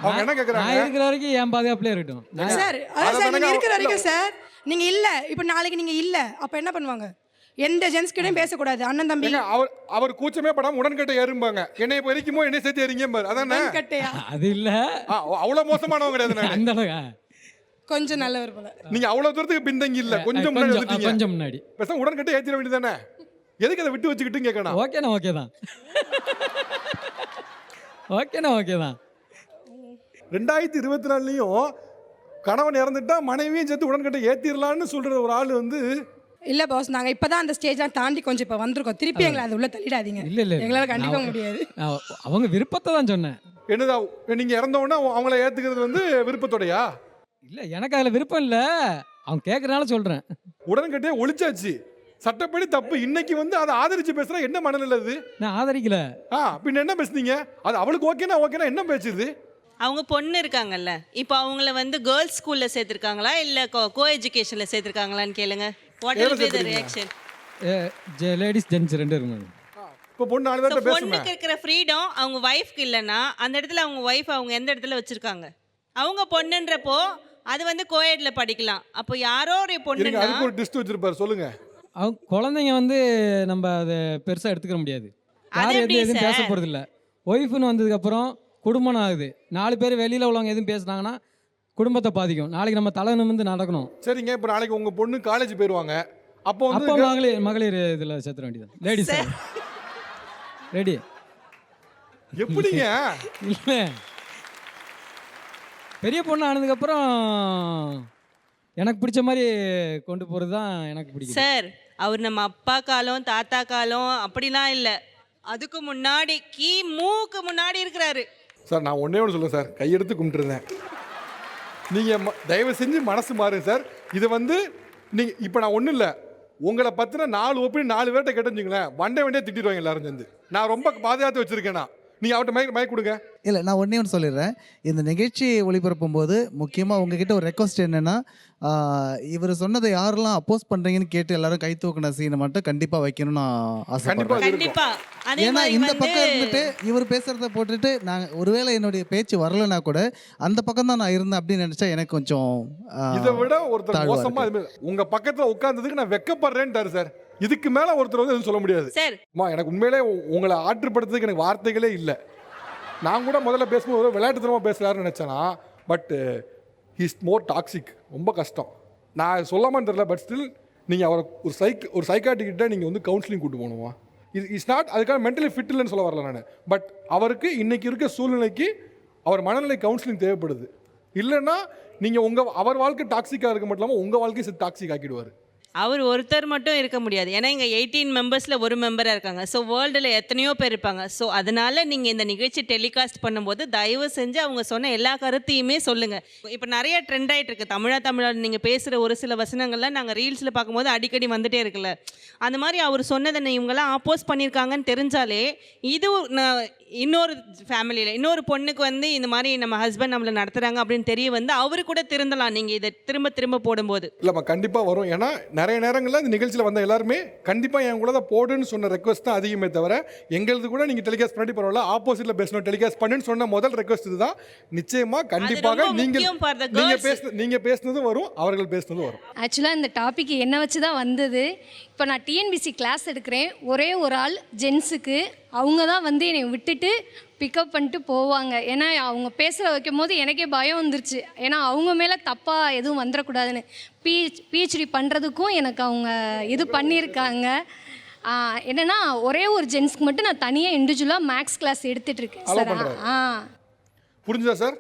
அவங்க என்ன கேட்குறாங்க? நான் இருக்கிற வரைக்கும் என் பாதுகாப்புலேயே இருக்கட்டும். சார் அதான் சார், நீங்கள் இருக்கிற வரைக்கும் சார், நீங்கள் இல்லை, இப்போ நாளைக்கு நீங்கள் இல்லை, அப்போ என்ன பண்ணுவாங்க? எந்த ஜென்ஸ்கிட்டையும் பேசக்கூடாது. அண்ணன் தம்பி அவர் கூச்சமே படாமல் உடன்கட்டை ஏறும்பாங்க. என்னை இப்போ எரிக்குமோ என்னை சேர்த்து எரிங்க அதானே? கட்டையா? அது இல்லை, அவ்வளோ மோசமானவங்க கிடையாது. அந்த அளவுக்கு கொஞ்சம் நல்லவர் போல. நீங்க அவ்வளவு தூரத்துக்கு பின்தங்கி இல்ல, கொஞ்சம் முன்னாடி வந்துட்டீங்க. கொஞ்சம் முன்னாடி பேசாம உடன்கட்டை ஏத்திர வேண்டியதானே? எதுக்கு அதை விட்டு வச்சுக்கிட்டு கேட்கணும்? ஓகேண்ணா, ஓகே தான். ஓகேண்ணா, ஓகே தான். 2024லையும் கணவன் இறந்துட்டா மனைவியும் சேர்த்து உடன்கட்டை ஏத்திரலான்னு சொல்ற ஒரு ஆள் வந்து இல்லை பாஸ், நாங்கள் இப்போ தான் அந்த ஸ்டேஜ்லாம் தாண்டி கொஞ்சம் இப்போ வந்திருக்கோம். திருப்பி எங்களை அது உள்ள தள்ளிடாதீங்க. இல்லை இல்லை, எங்களால் கண்டிப்பாக முடியாது. அவங்க விருப்பத்தை தான் சொன்னேன். என்னதா நீங்க இறந்த உடனே அவங்கள ஏத்துக்கிறது வந்து விருப்பத்தோடையா? இல்லை, எனக்கு அதில் விருப்பம் இல்லை, அவங்க கேட்குறனால சொல்கிறேன். உடன்கட்டையே ஒழிச்சாச்சு, சட்டப்படி தப்பு. இன்னைக்கு வந்து அதை ஆதரிச்சு பேசுறா என்ன மனநிலை அது? நான் ஆதரிக்கல. பின்ன என்ன பேசுனீங்க? அது அவளுக்கு ஓகேனா என்ன பேசுது? அவங்க பொண்ணு இருக்காங்கல்ல, இப்போ அவங்கள வந்து கேர்ள்ஸ் ஸ்கூல்ல சேர்த்துருக்காங்களா இல்லை கோ எஜுகேஷனில் சேர்த்துருக்காங்களான்னு கேளுங்க. What will be the reaction? Ladies gents ரெண்டு இருக்காங்க. இப்போ பொண்ணு ஆளு தான் பேசுங்க. பொண்ணுக்கு இருக்கிற ஃப்ரீடம் அவங்க வைஃப்க்கு இல்லைன்னா அந்த இடத்துல அவங்க வைஃப் அவங்க எந்த இடத்துல வச்சிருக்காங்க? அவங்க பொண்ணுன்றப்போ அது வந்து கோஎட்ல படிக்கலாம். அப்போ யாரோ ஒரு பொண்ணுன்னா அதுக்கு ஒரு டிஸ்ட் வச்சிருப்பாரு, சொல்லுங்க. அவங்க குழந்தைங்க வந்து நம்ம அதை பெருசாக எடுத்துக்க முடியாது. யாரும் எதுவும் பேச போகிறது இல்லை. ஒய்ஃப்னு வந்ததுக்கப்புறம் குடும்பம் ஆகுது. 4 பேர் வெளியில் உள்ளவங்க எதுவும் பேசுனாங்கன்னா குடும்பத்தை பாதிக்கும். நாளைக்கு நம்ம தலை நிமிர்ந்து நடக்கணும். சரிங்க, இப்போ நாளைக்கு உங்கள் பொண்ணு காலேஜ் போயிடுவாங்க, அப்போ மகளிர் இதில் சேர்த்துற வேண்டியது. லேடிஸ் ரெடி எப்படிங்க? இல்லை, பெரிய பொண்ணு ஆனதுக்கப்புறம் எனக்கு பிடிச்ச மாதிரி கொண்டு போகிறது தான் எனக்கு பிடிக்கும். சார், அவர் நம்ம அப்பா காலம் தாத்தா காலம் அப்படிலாம் இல்லை, அதுக்கு முன்னாடி மூக்கு முன்னாடி இருக்கிறாரு. சார் நான் ஒன்றே ஒன்று சொல்லுங்கள் சார், கையெடுத்து கும்பிட்டுருந்தேன். நீங்கள் தயவு செஞ்சு மனசு மாறுங்க சார். இது வந்து நீங்கள் இப்போ நான் ஒன்றும் இல்லை, உங்களை பற்றின 4 ஒப்பீனியன் 4 பேர்கிட்ட கேட்டுச்சிங்களேன், வண்டியே திட்டிடுவாங்க எல்லாரும் சேர்ந்து. நான் ரொம்ப பாதுகாத்து வச்சுருக்கேன்னா நீங்கள் அவர்கிட்ட மைக் கொடுங்க. இல்லை, நான் ஒன்று சொல்லிடுறேன். இந்த நிகழ்ச்சி ஒளிபரப்பும் போது முக்கியமாக உங்ககிட்ட ஒரு ரெக்வஸ்ட் என்னென்னா, இவர் சொன்னதை யாரெல்லாம் அப்போஸ் பண்ணுறீங்கன்னு கேட்டு எல்லாரும் கை தூக்கின சீனை மட்டும் கண்டிப்பாக வைக்கணும்னு நான் ஆசைப்படுறேன். ஏன்னா இந்த பக்கம் இருந்துட்டு இவர் பேசுகிறத போட்டுட்டு நாங்கள் ஒருவேளை என்னுடைய பேச்சு வரலைன்னா கூட அந்த பக்கம் தான் நான் இருந்தேன் அப்படின்னு நினச்சா எனக்கு கொஞ்சம் இதை விட ஒருத்தர் மோசமாக உங்கள் பக்கத்தில் உட்கார்ந்ததுக்கு நான் வெக்கப்படுறேன்ட்டாரு சார். இதுக்கு மேலே ஒருத்தர் வந்து எதுவும் சொல்ல முடியாது. எனக்கு உண்மையிலே உங்களை ஆற்றுப்படுத்துறதுக்கு எனக்கு வார்த்தைகளே இல்லை. நான் கூட முதல்ல பேசும்போது விளையாட்டுத்தனமாக பேசுகிறாருன்னு நினச்சேன்னா, பட் ஹீஸ் மோர் டாக்ஸிக். ரொம்ப கஷ்டம். நான் சொல்லாமல் தெரியல, பட் ஸ்டில் நீங்கள் அவரை ஒரு சைக்காட்டிக்கிட்ட நீங்கள் வந்து கவுன்சிலிங் கூட்டு போகணுமா? இட்ஸ் நாட் அதுக்காக மென்டலி ஃபிட் இல்லைன்னு சொல்ல வரல நான். பட் அவருக்கு இன்றைக்கி இருக்க சூழ்நிலைக்கு அவர் மனநிலை கவுன்சிலிங் தேவைப்படுது. இல்லைன்னா நீங்கள் அவர் வாழ்க்கை டாக்ஸிக்காக இருக்க மட்டும் இல்லாமல் உங்கள் வாழ்க்கையை டாக்ஸிக் ஆக்கிடுவார். அவர் ஒருத்தர் மட்டும் இருக்க முடியாது. ஏன்னா இங்கே 18 மெம்பர்ஸில் ஒரு மெம்பராக இருக்காங்க. ஸோ வேர்ல்டில் எத்தனையோ பேர் இருப்பாங்க. ஸோ அதனால் நீங்கள் இந்த நிகழ்ச்சி டெலிகாஸ்ட் பண்ணும்போது தயவு செஞ்சு அவங்க சொன்ன எல்லா கருத்தையுமே சொல்லுங்கள். இப்போ நிறைய ட்ரெண்ட் ஆகிட்டு இருக்குது. தமிழா நீங்கள் பேசுகிற ஒரு சில வசனங்கள்லாம் நாங்கள் ரீல்ஸில் பார்க்கும்போது அடிக்கடி வந்துகிட்டே இருக்குல்ல, அந்த மாதிரி அவர் சொன்னதை இவங்கெல்லாம் ஆப்போஸ் பண்ணியிருக்காங்கன்னு தெரிஞ்சாலே இது இன்னொரு ஃபேமிலியில் இன்னொரு பொண்ணுக்கு வந்து இந்த மாதிரி நம்ம ஹஸ்பண்ட் நம்மளை நடத்துகிறாங்க அப்படின்னு தெரிய வந்து அவரு கூட திருந்தலாம். நீங்கள் இதை திரும்ப போடும்போது இல்லைம்மா, கண்டிப்பாக வரும். ஏன்னா நிறைய நேரங்களில் இந்த நிகழ்ச்சியில் வந்த எல்லாருமே கண்டிப்பாக என் கூட தான் போடுன்னு சொன்ன ரெக்வஸ்ட் தான் அதிகமே தவிர, எங்களுக்கு கூட நீங்கள் டெலிகாஸ்ட் பண்ணி பரவாயில்ல, ஆப்போசிட்டில் பேசணும் டெலிகாஸ்ட் பண்ணுன்னு சொன்ன முதல் ரெக்வஸ்ட் இதுதான். நிச்சயமாக கண்டிப்பாக நீங்கள் பேசுனதும் வரும், அவர்கள் பேசுனதும் வரும். ஆக்சுவலாக இந்த டாபிக் என்னை வச்சு தான் வந்தது. இப்போ நான் டிஎன்பிசி கிளாஸ் எடுக்கிறேன். ஒரே ஒரு ஆள் ஜென்ஸுக்கு, அவங்க தான் வந்து என்னை விட்டுட்டு பிக்கப் பண்ணிட்டு போவாங்க. ஏன்னா அவங்க பேசுகிற வைக்கும் போது எனக்கே பயம் வந்துருச்சு. ஏன்னா அவங்க மேலே தப்பாக எதுவும் வந்துடக்கூடாதுன்னு. பிஹெச்டி பண்ணுறதுக்கும் எனக்கு அவங்க இது பண்ணியிருக்காங்க. என்னன்னா ஒரே ஒரு ஜென்ஸ்க்கு மட்டும் நான் தனியாக இண்டிவிஜுவலாக மேக்ஸ் கிளாஸ் எடுத்துட்டு இருக்கேன் Allow சார். பண்றாரு. புரிஞ்சுதா சார்?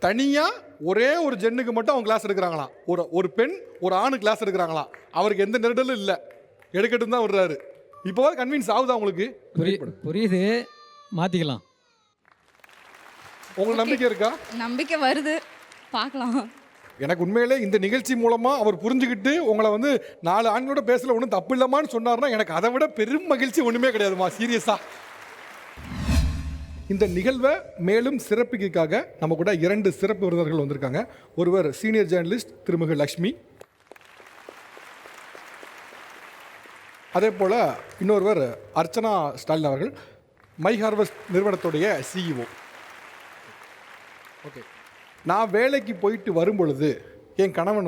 தனியாக ஒரே ஒரு ஜென்னுக்கு மட்டும் அவங்க கிளாஸ் எடுக்கிறாங்களாம். ஒரு பெண் ஒரு ஆணு கிளாஸ் எடுக்கிறாங்களாம். அவருக்கு எந்த நெருடலும் இல்லை, எடுக்கட்டும் தான் விடுறாரு. இப்போ கன்வின்ஸ் ஆகுதா உங்களுக்கு? புரியுது, மாற்றிக்கலாம். உங்களுக்கு நம்பிக்கை இருக்கா? நம்பிக்கை வருது, பார்க்கலாம். எனக்கு உண்மையிலே இந்த நிகழ்ச்சி மூலமாக அவர் புரிஞ்சுக்கிட்டு உங்களை 4 ஆண்களோட பேசல ஒன்றும் தப்பு இல்லைமான்னு சொன்னார்னா எனக்கு அதை விட பெரும் மகிழ்ச்சி ஒன்றுமே கிடையாதுமா, சீரியஸாக. இந்த நிகழ்வை மேலும் சிறப்பிக்காக நம்ம கூட 2 சிறப்பு விருந்தினர்கள் வந்திருக்காங்க. ஒருவர் சீனியர் ஜேர்னலிஸ்ட் திருமிகு லக்ஷ்மி, அதே போல் இன்னொருவர் அர்ச்சனா ஸ்டாலின் அவர்கள், மை ஹார்வெஸ்ட் நிறுவனத்துடைய சிஇஓ. ஓகே, நான் வேலைக்கு போயிட்டு வரும் பொழுது என் கணவன்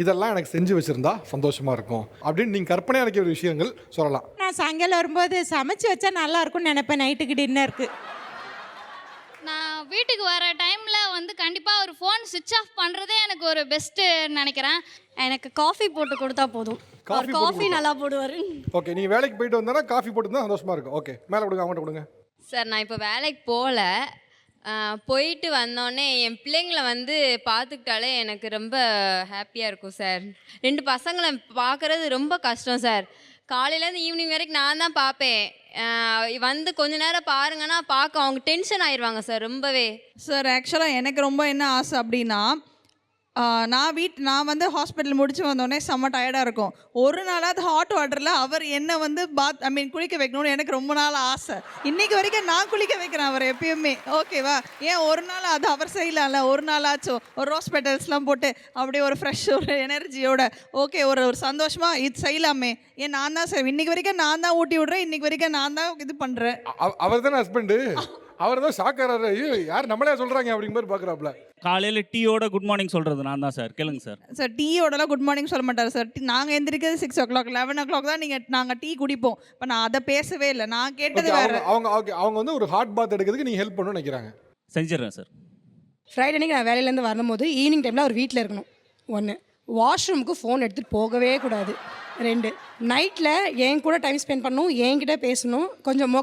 இதெல்லாம் எனக்கு செஞ்சு வச்சுருந்தா சந்தோஷமாக இருக்கும் அப்படின்னு நீங்கள் கற்பனையாக இருக்கிற விஷயங்கள் சொல்லலாம். நான் சாயங்காலம் வரும்போது சமைச்சு வச்சா நல்லா இருக்கும்னு நினைப்பேன். நைட்டுக்கு டின்னருக்கு நான் வீட்டுக்கு வர டைமில் கண்டிப்பாக ஒரு ஃபோன் சுவிட்ச் ஆஃப் பண்ணுறதே எனக்கு ஒரு பெஸ்ட்டு நினைக்கிறேன். எனக்கு காஃபி போட்டு கொடுத்தா போதும். காஃபி நல்லா போடுவார். ஓகே, நீங்கள் வேலைக்கு போயிட்டு வந்தோன்னா காஃபி போட்டு தான் சந்தோஷமாக இருக்கும். ஓகே, மேலே கொடுங்க, அவங்கள்ட்ட கொடுங்க. சார் நான் இப்போ வேலைக்கு போகல, போயிட்டு வந்தோடனே என் பிள்ளைங்களை பார்த்துக்கிட்டாலே எனக்கு ரொம்ப ஹாப்பியாக இருக்கும் சார். 2 பசங்களை பார்க்குறது ரொம்ப கஷ்டம் சார். காலையிலேருந்து ஈவினிங் வரைக்கும் நான் தான் பார்ப்பேன். கொஞ்ச நேரம் பாருங்கன்னா பார்க்க அவங்க டென்ஷன் ஆயிடுவாங்க சார் ரொம்பவே. சார் ஆக்சுவலாக எனக்கு ரொம்ப என்ன ஆசை அப்படின்னா, நான் ஹாஸ்பிட்டல் முடிச்சு வந்தோடனே செம்ம டயர்டாக இருக்கும். ஒரு நாளாவது ஹாட் வாட்டரில் அவர் என்னை குளிக்க வைக்கணும்னு எனக்கு ரொம்ப நாள் ஆசை. இன்றைக்கி வரைக்கும் நான் குளிக்க வைக்கிறேன் அவர் எப்பயுமே. ஓகேவா? ஏன் ஒரு நாள் அது அவர் செய்யலாம்ல, ஒரு நாளாச்சும் ஒரு ரோஸ் பெட்டல்ஸ்லாம் போட்டு அப்படியே ஒரு ஃப்ரெஷ் ஒரு எனர்ஜியோட ஓகே ஒரு சந்தோஷமாக இது செய்யலாமே. ஏன் நான் தான் சார் இன்றைக்கி வரைக்கும் நான் தான் ஊட்டி விட்றேன், இன்றைக்கி வரைக்கும் நான் தான் இது பண்ணுறேன். அவர் தானே ஹஸ்பண்டு, அவர் தான் ஷாக்காராரு. யார் நம்மளே சொல்கிறாங்க அப்படிங்கிற மாதிரி பார்க்குறாப்புல. காலையில் டீயோட குட் மார்னிங் சொல்கிறது நான் தான் சார். கேளுங்க சார். சார் டீயோடலாம் குட் மார்னிங் சொல்ல மாட்டார் சார். நாங்கள் எந்திரிக்கிறது 6 o'clock 11 o'clock தான் நாங்கள் டீ குடிப்போம். இப்போ நான் அதை பேசவே இல்லை, நான் கேட்டது வேறு. அவங்க ஒரு ஹாட் பாத் எடுக்கிறதுக்கு நீங்கள் ஹெல்ப் பண்ணணும்னு நினைக்கிறாங்க. செஞ்சிடறேன் சார். ஃப்ரைடே அன்றைக்கி நான் வேலையிலேருந்து வரும்போது ஈவினிங் டைமில் அவர் வீட்டில் இருக்கணும். 1, வாஷ்ரூமுக்கு ஃபோன் எடுத்துகிட்டு போகவே கூடாது. 2, நைட்டில் என் கூட டைம் ஸ்பெண்ட் பண்ணணும், என்கிட்ட பேசணும். கொஞ்சம்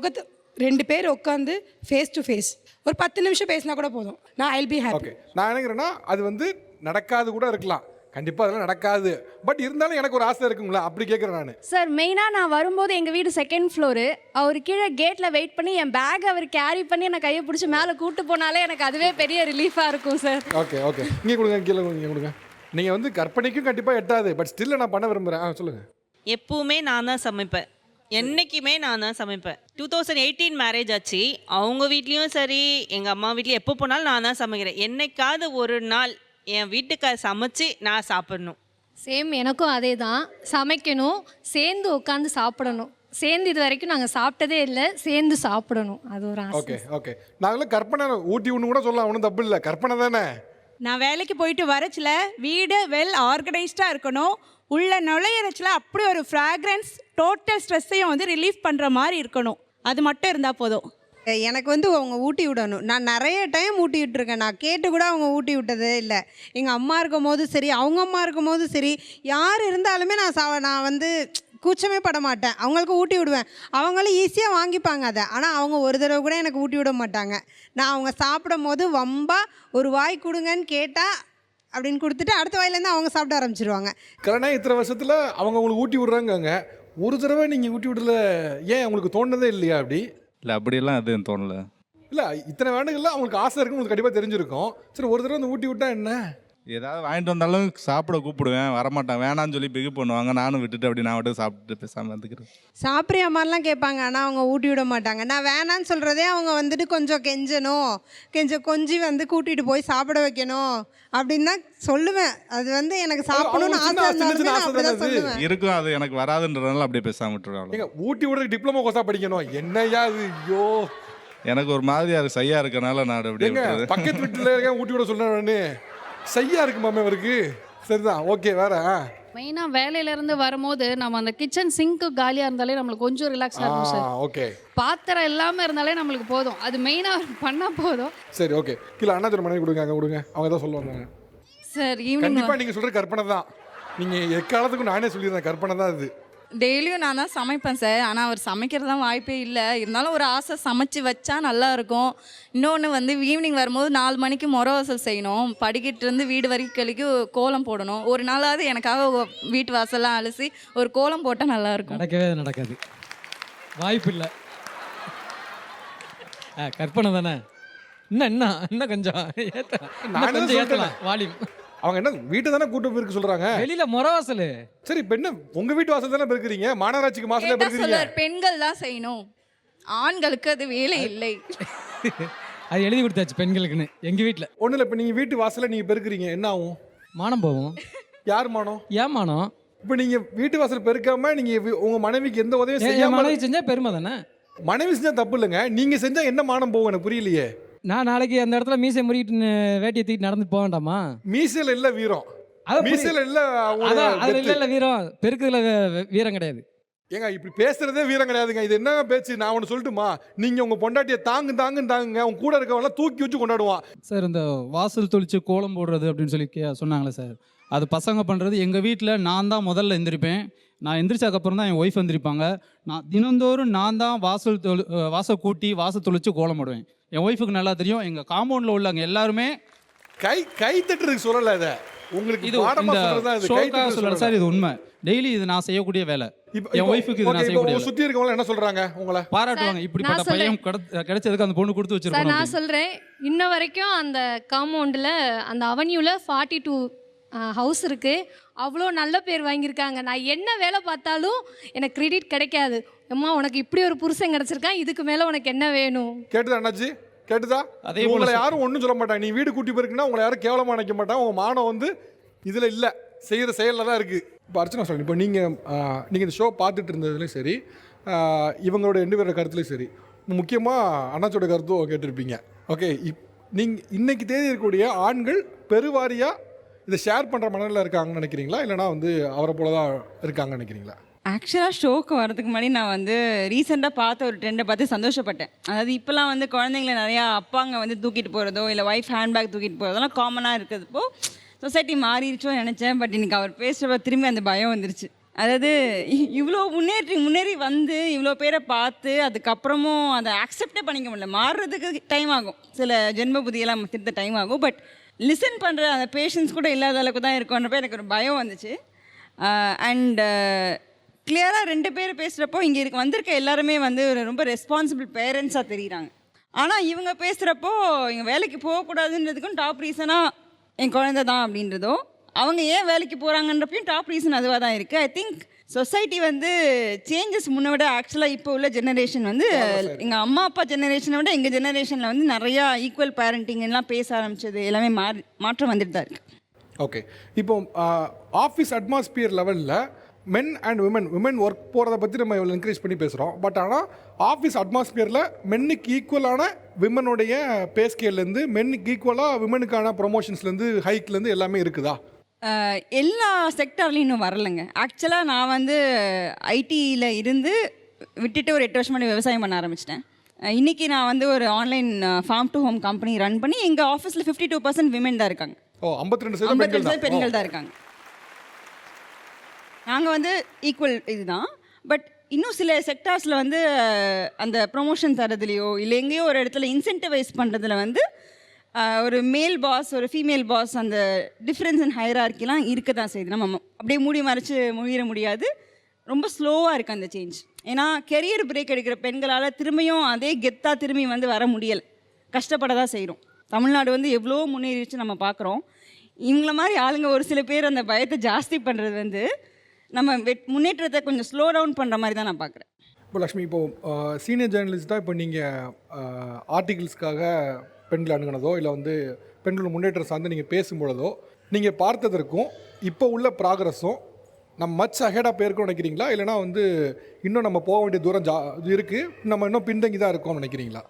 2 பேர் உட்காந்து ஃபேஸ் டு ஃபேஸ் ஒரு 10 நிமிஷம் பேசினா கூட போதும். நான் ஐல் பி ஹாப்பி. ஓகே, நான் நினைக்கிறேன்னா அது நடக்காது கூட இருக்கலாம், கண்டிப்பாக அதெல்லாம் நடக்காது. பட் இருந்தாலும் எனக்கு ஒரு ஆசை இருக்குங்களா, அப்படி கேட்குறேன் நான். சார் மெயினாக நான் வரும்போது எங்கள் வீடு 2nd ஃப்ளோரு. அவர் கீழே கேட்டில் வெயிட் பண்ணி என் பேக் அவர் கேரி பண்ணி என்னை கையை பிடிச்சி மேலே கூப்பிட்டு போனாலே எனக்கு அதுவே பெரிய ரிலீஃபாக இருக்கும் சார். ஓகே ஓகே, இங்கே கொடுங்க, கீழே இங்கே கொடுங்க. நீங்கள் கற்பனைக்கும் கண்டிப்பாக எட்டாது, பட் ஸ்டில் நான் பண்ண விரும்புகிறேன். சொல்லுங்கள். எப்பவுமே நான் தான் சமைப்பேன், என்றைக்குமே நான் தான் சமைப்பேன். 2018 மேரேஜ் ஆச்சு. அவங்க வீட்லேயும் சரி எங்கள் அம்மா வீட்லேயும் எப்போ போனாலும் நான் தான் சமைக்கிறேன். என்னைக்காவது ஒரு நாள் என் வீட்டுக்கார சமைச்சு நான் சாப்பிடணும். சேம் எனக்கும் அதே தான். சமைக்கணும், சேர்ந்து உட்காந்து சாப்பிடணும். சேர்ந்து இது வரைக்கும் நாங்கள் சாப்பிட்டதே இல்லை, சேர்ந்து சாப்பிடணும், அது ஒரு ஆசை. ஓகே ஓகே, நாங்களும் கற்பனை ஊட்டி ஒன்று கூட சொல்லலாம், ஒன்றும் தப்பு இல்லை, கற்பனை தானே. நான் வேலைக்கு போயிட்டு வரச்சில வீடு வெல் ஆர்கனைஸ்டாக இருக்கணும். உள்ள நுழையிறச்சில அப்படி ஒரு ஃப்ராக்ரன்ஸ் டோட்டல் ஸ்ட்ரெஸ்ஸையும் ரிலீஃப் பண்ணுற மாதிரி இருக்கணும். அது மட்டும் இருந்தால் போதும். எனக்கு அவங்க ஊட்டி விடணும். நான் நிறைய டைம் ஊட்டி விட்டுருக்கேன், நான் கேட்டு கூட அவங்க ஊட்டி விட்டதே இல்லை. எங்கள் அம்மா இருக்கும் போது சரி, அவங்க அம்மா இருக்கும் போது சரி, யார் இருந்தாலுமே நான் கூச்சமே பட மாட்டேன், அவங்களுக்கு ஊட்டி விடுவேன். அவங்களும் ஈஸியாக வாங்கிப்பாங்க அதை. ஆனால் அவங்க ஒரு தடவை கூட எனக்கு ஊட்டி விட மாட்டாங்க. நான் அவங்க சாப்பிடும் போது வம்பா ஒரு வாய் கொடுங்கன்னு கேட்டால் அப்படின்னு கொடுத்துட்டு அடுத்த வாயிலேருந்து அவங்க சாப்பிட ஆரம்பிச்சிருவாங்க. கல்யாணம் இத்தனை வருஷத்தில் அவங்க உங்களுக்கு ஊட்டி விட்றாங்க, ஒரு தடவை நீங்கள் ஊட்டி விடல, ஏன் உங்களுக்கு தோணுனதே இல்லையா? அப்படி இல்லை, அப்படியெல்லாம் எதுவும் தோணலை. இல்லை, இத்தனை வேண்டுகளில் அவங்களுக்கு ஆசை இருக்குன்னு உங்களுக்கு கண்டிப்பாக தெரிஞ்சிருக்கும். சரி, ஒரு தடவை ஊட்டி விட்டா என்ன? ஏதாவது வாங்கிட்டு வந்தாலும் சாப்பிட கூப்பிடுவேன், வரமாட்டேன், வேணான்னு சொல்லி பிகு பண்ணுவாங்க. நானும் விட்டுட்டு அப்படி நான் மட்டும் சாப்பிட்டு பேசாமல் வந்துக்கிறேன். சாப்பிட்றிய மாதிரிலாம் கேட்பாங்க, ஆனால் அவங்க ஊட்டி விட மாட்டாங்க. நான் வேணான்னு சொல்கிறதே அவங்க கொஞ்சம் கெஞ்சணும், கொஞ்சி கூட்டிகிட்டு போய் சாப்பிட வைக்கணும் அப்படின்னு தான் சொல்லுவேன். அது எனக்கு சாப்பிடணும்னு ஆசை இருந்தாலும் சொல்லுவேன். இருக்கும், அது எனக்கு வராதுன்றதுனால அப்படியே பேசாமல் விட்டுருவாங்க. ஊட்டி விடுறது டிப்ளமோ கோர்ஸா படிக்கணும், என்னையா இது? ஐயோ, எனக்கு ஒரு மாதிரி அது சையா இருக்கனால நான் அப்படியே பக்கத்து வீட்டில் இருக்க ஊட்டி விட சொன்னேன்னு சையா இருக்கு மாமே அவருக்கு. சரிதான், ஓகே. வேற மெயினாக வேலையிலேருந்து வரும்போது நம்ம அந்த கிச்சன் சிங்க்கு காலியாக இருந்தாலே நம்மளுக்கு கொஞ்சம் ரிலாக்ஸாக இருக்கும் சார். ஓகே, பாத்திரம் இல்லாமல் இருந்தாலே நம்மளுக்கு போதும், அது மெயினாக பண்ணால் போதும். சரி, ஓகே. கீழே அண்ணாச்சோட மனைவி கொடுங்க, அங்கே கொடுங்க, அவங்க தான் சொல்லுவாங்க. சார் ஈவினிங் கண்டிப்பாக நீங்கள் சொல்கிற கற்பனை தான், நீங்கள் எக்காலத்துக்கும் நானே சொல்லிடுறேன், கற்பனை தான் இது. டெய்லியும் நான் தான் சமைப்பேன் சார். ஆனால் அவர் சமைக்கிறதுலாம் வாய்ப்பே இல்லை. இருந்தாலும் ஒரு ஆசை, சமைச்சு வச்சா நல்லா இருக்கும். இன்னொன்று வந்து ஈவினிங் வரும்போது 4 மணிக்கு வாசல் செய்யணும். படிக்கிட்டு வீடு வரைக்கும் கழிக்கு கோலம் போடணும். ஒரு நாளாவது எனக்காக வீட்டு வாசல்லாம் அலசி ஒரு கோலம் போட்டால் நல்லாயிருக்கும். நடக்காது, வாய்ப்பு இல்லை. கற்பனை தானே. இன்னும் கொஞ்சம் நானே ஏற்றலாம் வால்யூம். அவங்க என்ன வீட்டை தானே கூட்டு போயிருக்கு சொல்றாங்க. வெளியில வாசல். சரி, இப்போ என்ன உங்க வீட்டு வாசல் தானே பெருக்குறீங்க, மாநகராட்சிக்கு மாசத்துல கேட்டா பெருக்குறீங்க. சொல்லுவார், பெண்கள் தான் செய்யணும், ஆண்களுக்கு அது வேலை இல்லை. அது எழுதி கொடுத்தாச்சு பெண்களுக்குன்னு எங்க வீட்டில். ஒன்றும் இல்லை, இப்போ நீங்கள் வீட்டு வாசலை நீங்கள் பெருக்குறீங்க, என்ன ஆகும்? மானம் போகும். யார் மானம்? ஏன் மானம்? இப்போ நீங்கள் வீட்டு வாசல் பெருக்காம நீங்கள் உங்க மனைவிக்கு எந்த உதவியும் செய்யாம மனைவி செஞ்சா பெருமை தானே. மனைவி செஞ்சா தப்பு இல்லைங்க, நீங்க செஞ்சா என்ன மானம் போகும் எனக்கு புரியலையே. நான் நாளைக்கு அந்த இடத்துல மீசை முறிட்டு வேட்டியை தூக்கிட்டு நடந்து போக வேண்டாமா? மீசையில் இல்லை வீரம், மீசையில் இல்லை அதுல இல்ல வீரம், பெருக்குதுல வீரம் கிடையாது. ஏங்க இப்படி பேசுறதே வீரம் கிடையாதுங்க. இது என்ன பேச்சு? நான் ஒன்று சொல்லட்டுமா, நீங்க உங்க பொண்டாட்டியை தாங்குங்க, உங்க கூட இருக்கவங்களாம் தூக்கி வச்சு கொண்டாடுவான். சார் இந்த வாசல் தொளிச்சு கோலம் போடுறது அப்படின்னு சொல்லி சொன்னாங்களே சார், அது பசங்க பண்ணுறது. எங்கள் வீட்டில் நான் தான் முதல்ல எந்திரிப்பேன். நான் எந்திரிச்சதுக்கப்புறம் தான் என் ஒய்ஃப் எந்திரிப்பாங்க. நான் தினந்தோறும் நான் தான் வாசல் கூட்டி வாசல் தொளிச்சு கோலம் போடுவேன். என் ஒய்ஃபுக்கு நல்லா தெரியும். எங்கள் காம்பவுண்டில் உள்ளவங்க எல்லாருமே கை தட்டுறதுக்கு சொல்லலை, இதை உங்களுக்கு இது சொல்லல சார், இது உண்மை. டெய்லி இது நான் செய்யக்கூடிய வேலை. என் ஒய்ஃபுக்கு இது நான் செய்யக்கூடிய வேலை. சுற்றி இருக்கவங்க என்ன சொல்கிறாங்க, உங்களை பாராட்டுவாங்க. இப்படிப்பட்ட பையன் கிடைச்சதுக்கு அந்த பொண்ணு கொடுத்து வச்சிருக்கோம். நான் சொல்கிறேன், இன்ன வரைக்கும் அந்த காம்பவுண்டில் அந்த அவென்யூவில் 42 ஹவுஸ் இருக்குது. அவ்வளோ நல்ல பேர் வாங்கியிருக்காங்க. நான் என்ன வேலை பார்த்தாலும் எனக்கு கிரெடிட் கிடைக்காது. அம்மா உனக்கு இப்படி ஒரு புருஷன் கிடச்சிருக்கான், இதுக்கு மேலே உனக்கு என்ன வேணும்? கேட்டுதா அண்ணாச்சி, கேட்டுதா? அதே உங்களை யாரும் ஒன்றும் சொல்ல மாட்டாங்க. நீ வீடு கூட்டி போயிருக்குன்னா உங்களை யாரும் கேவலமாக நினைக்க மாட்டாங்க. உங்கள் மானம் வந்து இதில் இல்லை, செய்கிற செயலில் தான் இருக்குது. இப்போ அர்ச்சனா சொல்லுங்கள், இப்போ நீங்கள் இந்த ஷோ பார்த்துட்டு இருந்ததுலேயும் சரி, இவங்களோட 2 பேரோட கருத்துலேயும் சரி, முக்கியமாக அண்ணாச்சியோட கருத்தும் கேட்டிருப்பீங்க. ஓகே, நீங்கள் இன்னைக்கு தேதி இருக்கக்கூடிய ஆண்கள் பெருவாரியாக இதை ஷேர் பண்ணுற மனநிலை இருக்காங்கன்னு நினைக்கிறீங்களா, இல்லைனா வந்து அவரை போல தான் இருக்காங்கன்னு நினைக்கிறீங்களா? ஆக்சுவலாக ஷோக்கு வரதுக்கு முன்னாடி நான் வந்து ரீசெண்டாக பார்த்த ஒரு ட்ரெண்டை பார்த்து சந்தோஷப்பட்டேன். அதாவது இப்போலாம் வந்து குழந்தைங்களை நிறையா அப்பாங்க வந்து தூக்கிட்டு போகிறதோ இல்லை ஒய்ஃப் ஹேண்ட்பேக் தூக்கிட்டு போகிறதெல்லாம் காமனாக இருக்கிறதுப்போ சொசைட்டி மாறிடுச்சோன்னு நினச்சேன். பட் இன்றைக்கி அவர் பேசுகிறப்ப திரும்பி அந்த பயம் வந்துருச்சு. அதாவது இவ்வளோ முன்னேறி வந்து இவ்வளோ பேரை பார்த்து அதுக்கப்புறமும் அதை அக்செப்டே பண்ணிக்க முடியல. மாறுறதுக்கு டைம் ஆகும், சில ஜென்ம புதியெல்லாம் திருத்த டைம் ஆகும். பட் லிசன் பண்ணுற அந்த பேஷன்ஸ் கூட இல்லாத அளவுக்கு தான் இருக்குன்றப்ப எனக்கு ஒரு பயம் வந்துச்சு. அண்ட் கிளியராக 2 பேர் பேசுகிறப்போ இங்கே வந்திருக்க எல்லாருமே வந்து ரொம்ப ரெஸ்பான்சிபிள் பேரண்ட்ஸாக தெரியுறாங்க. ஆனால் இவங்க பேசுகிறப்போ இங்கே வேலைக்கு போகக்கூடாதுன்றதுக்கும் டாப் ரீசனாக என் குழந்தை தான் அப்படின்றதோ, அவங்க ஏன் வேலைக்கு போகிறாங்கன்றப்பையும் டாப் ரீசன் அதுவாக தான் இருக்குது. ஐ திங்க் சொசைட்டி வந்து சேஞ்சஸ் முன்ன விட ஆக்சுவலாக இப்போ உள்ள ஜெனரேஷன் வந்து எங்கள் அம்மா அப்பா ஜெனரேஷனை விட எங்கள் ஜெனரேஷனில் வந்து நிறையா ஈக்குவல் பேரண்டிங்லாம் பேச ஆரம்பித்தது எல்லாமே மாற்றம் வந்துட்டு தான் இருக்குது. ஓகே, இப்போ ஆஃபீஸ் அட்மாஸ்பியர் லெவலில் மென் அண்ட் விமன் ஒர்க் போகிறத பற்றி நம்ம இவ்வளோ என்கரேஜ் பண்ணி பேசுகிறோம். பட் ஆனால் ஆஃபீஸ் அட்மாஸ்பியரில் மென்னுக்கு ஈக்குவலான விமனுடைய பே ஸ்கேல்லேருந்து மென்னுக்கு ஈக்குவலாக விமனுக்கான ப்ரொமோஷன்ஸ்லேருந்து ஹைக்லேருந்து எல்லாமே இருக்குதா? எல்லா செக்டார்லையும் இன்னும் வரலைங்க. ஆக்சுவலாக நான் வந்து ஐடியில் இருந்து விட்டுட்டு ஒரு 8 வருஷம் முன்னாடி விவசாயம் பண்ண ஆரம்பிச்சிட்டேன். இன்றைக்கி நான் வந்து ஒரு online farm to home company run பண்ணி எங்கள் ஆஃபீஸில் 52% விமன் தான் இருக்காங்க. 52% பெண்கள் தான் இருக்காங்க. நாங்கள் வந்து ஈக்குவல் இதுதான். பட் இன்னும் சில செக்டார்ஸில் வந்து அந்த ப்ரொமோஷன் தரதுலையோ இல்லை எங்கேயோ ஒரு இடத்துல இன்சென்டிவைஸ் பண்ணுறதுல வந்து ஒரு மேல் பாஸ் ஒரு ஃபீமேல் பாஸ் அந்த டிஃப்ரென்ஸ் இன் ஹையரார்க்கிலாம் இருக்க தான் செய்யுது. நம்ம அப்படியே முழிர முடியாது. ரொம்ப ஸ்லோவாக இருக்குது அந்த சேஞ்ச். ஏன்னா கெரியர் பிரேக் எடுக்கிற பெண்களால் திரும்பியும் அதே கெத்தாக திரும்பி வந்து வர முடியலை, கஷ்டப்பட தான் செய்கிறோம். தமிழ்நாடு வந்து எவ்வளோ முன்னேறிச்சு நம்ம பார்க்குறோம். இவங்கள மாதிரி ஆளுங்க ஒரு சில பேர் அந்த பயத்தை ஜாஸ்தி பண்ணுறது வந்து நம்ம முன்னேற்றத்தை கொஞ்சம் ஸ்லோ டவுன் பண்ணுற மாதிரி தான் நான் பார்க்குறேன். இப்போ லக்ஷ்மி, இப்போது சீனியர் ஜேர்னலிஸ்ட்டாக இப்போ நீங்கள் ஆர்டிகிள்ஸ்க்காக பெண்கள் அணுகினதோ இல்லை வந்து பெண்கள் முன்னேற்றம் சார்ந்து நீங்கள் பேசும்பொழுதோ நீங்கள் பார்த்ததற்கும் இப்போ உள்ள ப்ராக்ரஸும் நம்ம மச் அஹெடாக போயிருக்கோம்னு நினைக்கிறீங்களா, இல்லைனா வந்து இன்னும் நம்ம போக வேண்டிய தூரம் இருக்குது, நம்ம இன்னும் பின்தங்கி தான் இருக்கோம்னு நினைக்கிறீங்களா?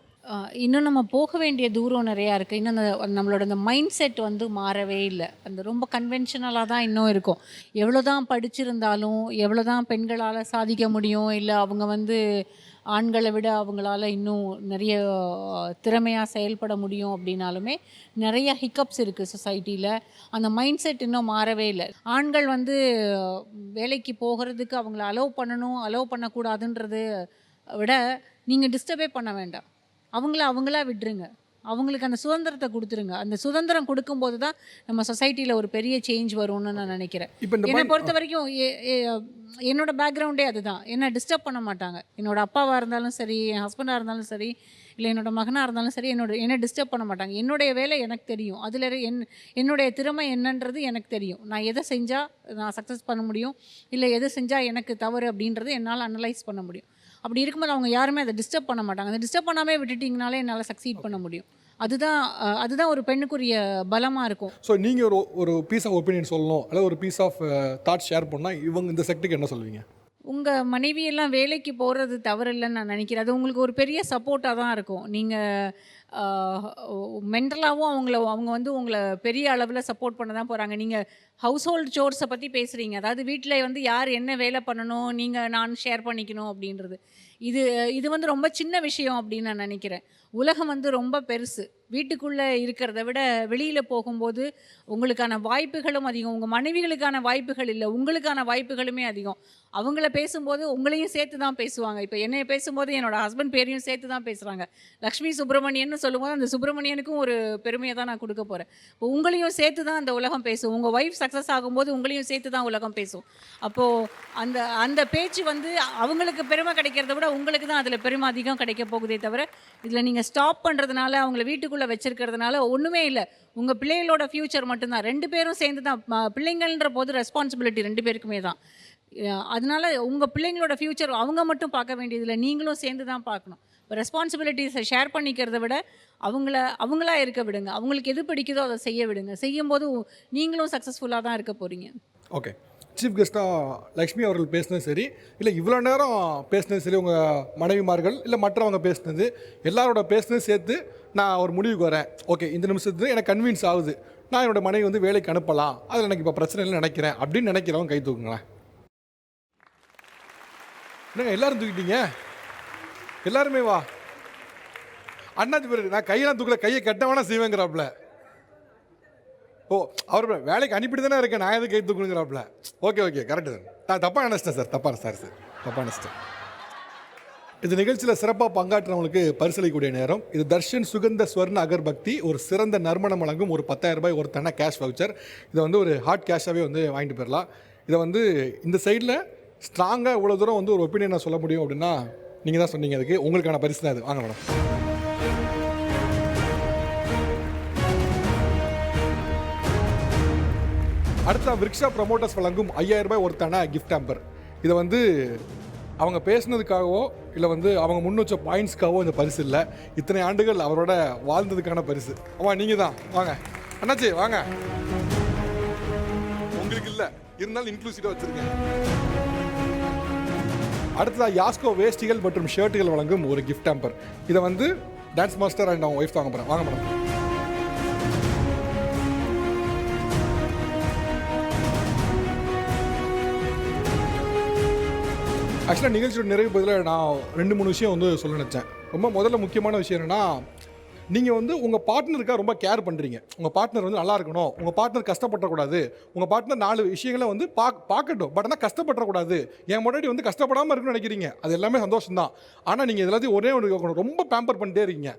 இன்னும் நம்ம போக வேண்டிய தூரம் நிறையா இருக்குது. இன்னும் நம்மளோட அந்த மைண்ட் செட் வந்து மாறவே இல்லை. அந்த ரொம்ப கன்வென்ஷனலாக தான் இன்னும் இருக்கும். எவ்வளோ தான் படிச்சிருந்தாலும் எவ்வளோ தான் பெண்களால் சாதிக்க முடியும், இல்லை அவங்க வந்து ஆண்களை விட அவங்களால இன்னும் நிறைய திறமையாக செயல்பட முடியும் அப்படின்னாலுமே நிறைய ஹிக்கப்ஸ் இருக்குது சொசைட்டியில். அந்த மைண்ட் செட் இன்னும் மாறவே இல்லை. ஆண்கள் வந்து வேலைக்கு போகிறதுக்கு அவங்கள அலோவ் பண்ணணும், அலோவ் பண்ணக்கூடாதுன்றது விட நீங்கள் டிஸ்டர்பே பண்ண வேண்டாம். அவங்களா விட்டுருங்க. அவங்களுக்கு அந்த சுதந்திரத்தை கொடுத்துருங்க. அந்த சுதந்திரம் கொடுக்கும்போது தான் நம்ம சொசைட்டியில் ஒரு பெரிய சேஞ்ச் வரும்னு நான் நினைக்கிறேன். என்னை பொறுத்த வரைக்கும் என்னோட பேக்ரவுண்டே அதுதான். என்னை டிஸ்டர்ப் பண்ண மாட்டாங்க. என்னோட அப்பாவாக இருந்தாலும் சரி, என் ஹஸ்பண்டாக இருந்தாலும் சரி, இல்லை என்னோட மகனாக இருந்தாலும் சரி, என்னை டிஸ்டர்ப் பண்ண மாட்டாங்க. என்னுடைய வேலை எனக்கு தெரியும். அதில் என்னுடைய திறமை என்னன்றது எனக்கு தெரியும். நான் எதை செஞ்சால் நான் சக்ஸஸ் பண்ண முடியும், இல்லை எதை செஞ்சால் எனக்கு தவறு அப்படின்றது என்னால் அனலைஸ் பண்ண முடியும். அப்படி இருக்கும்போது அவங்க யாருமே அதை டிஸ்டர்ப் பண்ண மாட்டாங்க. அதை டிஸ்டர்ப் பண்ணாமே விட்டுட்டிங்கனாலே என்னால் சக்சீட் பண்ண முடியும். அதுதான் ஒரு பெண்ணுக்குரிய பலமாக இருக்கும். ஸோ நீங்கள் ஒரு பீஸ் ஆஃப் ஒப்பீனியன் சொல்லணும், அல்லது ஒரு பீஸ் ஆஃப் தாட் ஷேர் பண்ணால் இவங்க இந்த செக்டுக்கு என்ன சொல்லுவீங்க? உங்கள் மனைவியெல்லாம் வேலைக்கு போகிறது தவறு இல்லைன்னு நான் நினைக்கிறேன். அது உங்களுக்கு ஒரு பெரிய சப்போர்ட்டாக தான் இருக்கும். நீங்கள் மென்டலாகவும் அவங்க வந்து உங்களை பெரிய அளவில் சப்போர்ட் பண்ண தான் போகிறாங்க. நீங்கள் ஹவுஸ் ஹோல்ட் சோர்ஸை பற்றி பேசுகிறீங்க. அதாவது வீட்டில் வந்து யார் என்ன வேலை பண்ணணும், நான் ஷேர் பண்ணிக்கணும் அப்படின்றது. இது வந்து ரொம்ப சின்ன விஷயம் அப்படின்னு நான் நினைக்கிறேன். உலகம் வந்து ரொம்ப பெருசு. வீட்டுக்குள்ளே இருக்கிறத விட வெளியில் போகும்போது உங்களுக்கான வாய்ப்புகளும் அதிகம். உங்கள் மனைவிகளுக்கான வாய்ப்புகள் இல்லை, உங்களுக்கான வாய்ப்புகளுமே அதிகம். அவங்கள பேசும்போது உங்களையும் சேர்த்து தான் பேசுவாங்க. இப்போ என்னைய பேசும்போது என்னோட ஹஸ்பண்ட் பேரையும் சேர்த்து தான் பேசுகிறாங்க. லக்ஷ்மி சுப்பிரமணியன்னு சொல்லும்போது அந்த சுப்பிரமணியனுக்கும் ஒரு பெருமையை தான் நான் கொடுக்க போகிறேன். இப்போ உங்களையும் சேர்த்து தான் அந்த உலகம் பேசும். உங்கள் ஒய்ஃப் சக்ஸஸ் ஆகும்போது உங்களையும் சேர்த்து தான் உலகம் பேசும். அப்போது அந்த பேச்சு வந்து அவங்களுக்கு பெருமை கிடைக்கிறத விட உங்களுக்கு தான் அதில் பெருமை அதிகம் கிடைக்க போகுதே தவிர, இதில் நீங்கள் ஸ்டாப் பண்ணுறதுனால, அவங்கள வீட்டுக்குள்ளே வச்சிருக்கிறதுனால ஒன்றுமே இல்லை. உங்கள் பிள்ளைகளோட ஃப்யூச்சர் மட்டும்தான். 2 பேரும் சேர்ந்து தான். பிள்ளைங்கள்ன்ற போது ரெஸ்பான்சிபிலிட்டி 2 பேருக்குமே தான். அதனால உங்கள் பிள்ளைங்களோட ஃப்யூச்சர் அவங்க மட்டும் பார்க்க வேண்டியதில்லை, நீங்களும் சேர்ந்து தான் பார்க்கணும். இப்போ ரெஸ்பான்சிபிலிட்டிஸை ஷேர் பண்ணிக்கிறத விட அவங்களா இருக்க விடுங்க. அவங்களுக்கு எது பிடிக்குதோ அதை செய்ய விடுங்க. செய்யும்போது நீங்களும் சக்ஸஸ்ஃபுல்லாக தான் இருக்க போகிறீங்க. ஓகே, சீஃப் கெஸ்ட்டாக லக்ஷ்மி அவர்கள் பேசினது சரி, இல்லை இவ்வளோ நேரம் பேசினது சரி, உங்கள் மனைவிமார்கள் இல்லை மற்றவங்க பேசினது, எல்லாரோட பேசினது சேர்த்து நான் ஒரு முடிவுக்கு வரேன். ஓகே, இந்த நிமிஷத்துல எனக்கு கன்வின்ஸ் ஆகுது, நான் என்னோடய மனைவி வந்து வேலைக்கு அனுப்பலாம், அதில் எனக்கு இப்போ பிரச்சனை இல்லை நினைக்கிறேன் அப்படின்னு நினைக்கிறவங்க கை தூக்குங்களேன். என்னங்க எல்லாரும் தூக்கிட்டீங்க? எல்லாருமே வா. அண்ணாச்சி பேர் நான் கையெல்லாம் தூக்கல, கையை கட்டவானா செய்வேங்கிறாப்புல. ஓ, அவர் வேலைக்கு அனுப்பிட்டு தானே இருக்கேன், நான் எதுவும் கை தூக்கணுங்கிறாப்புல. Okay correct sir. நான் தப்பாக நினச்சிட்டேன் சார், தப்பாக நினச்சிட்டேன். இந்த நிகழ்ச்சியில் சிறப்பாக பங்காற்றுறவங்களுக்கு பரிசளிக்கூடிய நேரம். இது தர்ஷன் சுகந்த ஸ்வர்ண அகர்பக்தி ஒரு சிறந்த நறுமணம் வழங்கும் ஒரு 10,000 ரூபாய் ஒரு தன கேஷ் வவுச்சர். இதை வந்து ஒரு ஹாட் கேஷாகவே வந்து வாங்கிட்டு போயிடலாம். இதை வந்து இந்த சைடில் ஸ்ட்ராங்காக இவ்வளோ தூரம் வந்து ஒரு ஒப்பீனியன் நான் சொல்ல முடியும் அப்படின்னா நீங்கள் தான் சொன்னீங்க. அதுக்கு உங்களுக்கான பரிசு தான் அது. வாங்க மேடம். அடுத்த விர்க்ஷா ப்ரமோட்டர்ஸ் வழங்கும் 5,000 ரூபாய் ஒருத்தான கிஃப்ட் ஹேம்பர். இதை வந்து அவங்க பேசுனதுக்காகவோ இல்லை வந்து அவங்க முன் வச்ச பாயிண்ட்ஸ்க்காகவோ இந்த பரிசு இல்லை, இத்தனை ஆண்டுகள் அவரோட வாழ்ந்ததுக்கான பரிசு. ஆமாம், நீங்கள் தான். வாங்க அண்ணாச்சி, வாங்க. உங்களுக்கு இல்லை இருந்தாலும் இன்க்ளூசிவாக வச்சுருங்க. அடுத்ததாக யாஸ்கோ வேஷ்டிகள் மற்றும் ஷர்ட்டுகள் வழங்கும் ஒரு கிஃப்ட் ஹேம்பர். இதை வந்து டான்ஸ் மாஸ்டர் அண்ட் அவங்க ஒய்ஃப் வாங்க போகிறேன். வாங்க மேடம். ஆக்சுவலாக நிகழ்ச்சியோட நிறைவு பதில் நான் 2-3 விஷயம் வந்து சொல்ல நினச்சேன். ரொம்ப முதல்ல முக்கியமான விஷயம் என்னென்னா, நீங்கள் வந்து உங்கள் பார்ட்னருக்காக ரொம்ப கேர் பண்ணுறீங்க. உங்கள் பார்ட்னர் வந்து நல்லா இருக்கணும், உங்கள் பார்ட்னர் கஷ்டப்படக்கூடாது, உங்கள் பார்ட்னர் 4 விஷயங்களை வந்து பார்க்கட்டும், பட் ஆனால் கஷ்டப்படக்கூடாது, என் முன்னாடி வந்து கஷ்டப்படாமல் இருக்குன்னு நினைக்கிறீங்க. அது எல்லாமே சந்தோஷம் தான். ஆனால் நீங்கள் எல்லாத்தையும் ஒரே ஒன்று ரொம்ப பேம்பர் பண்ணிட்டே இருக்கீங்க.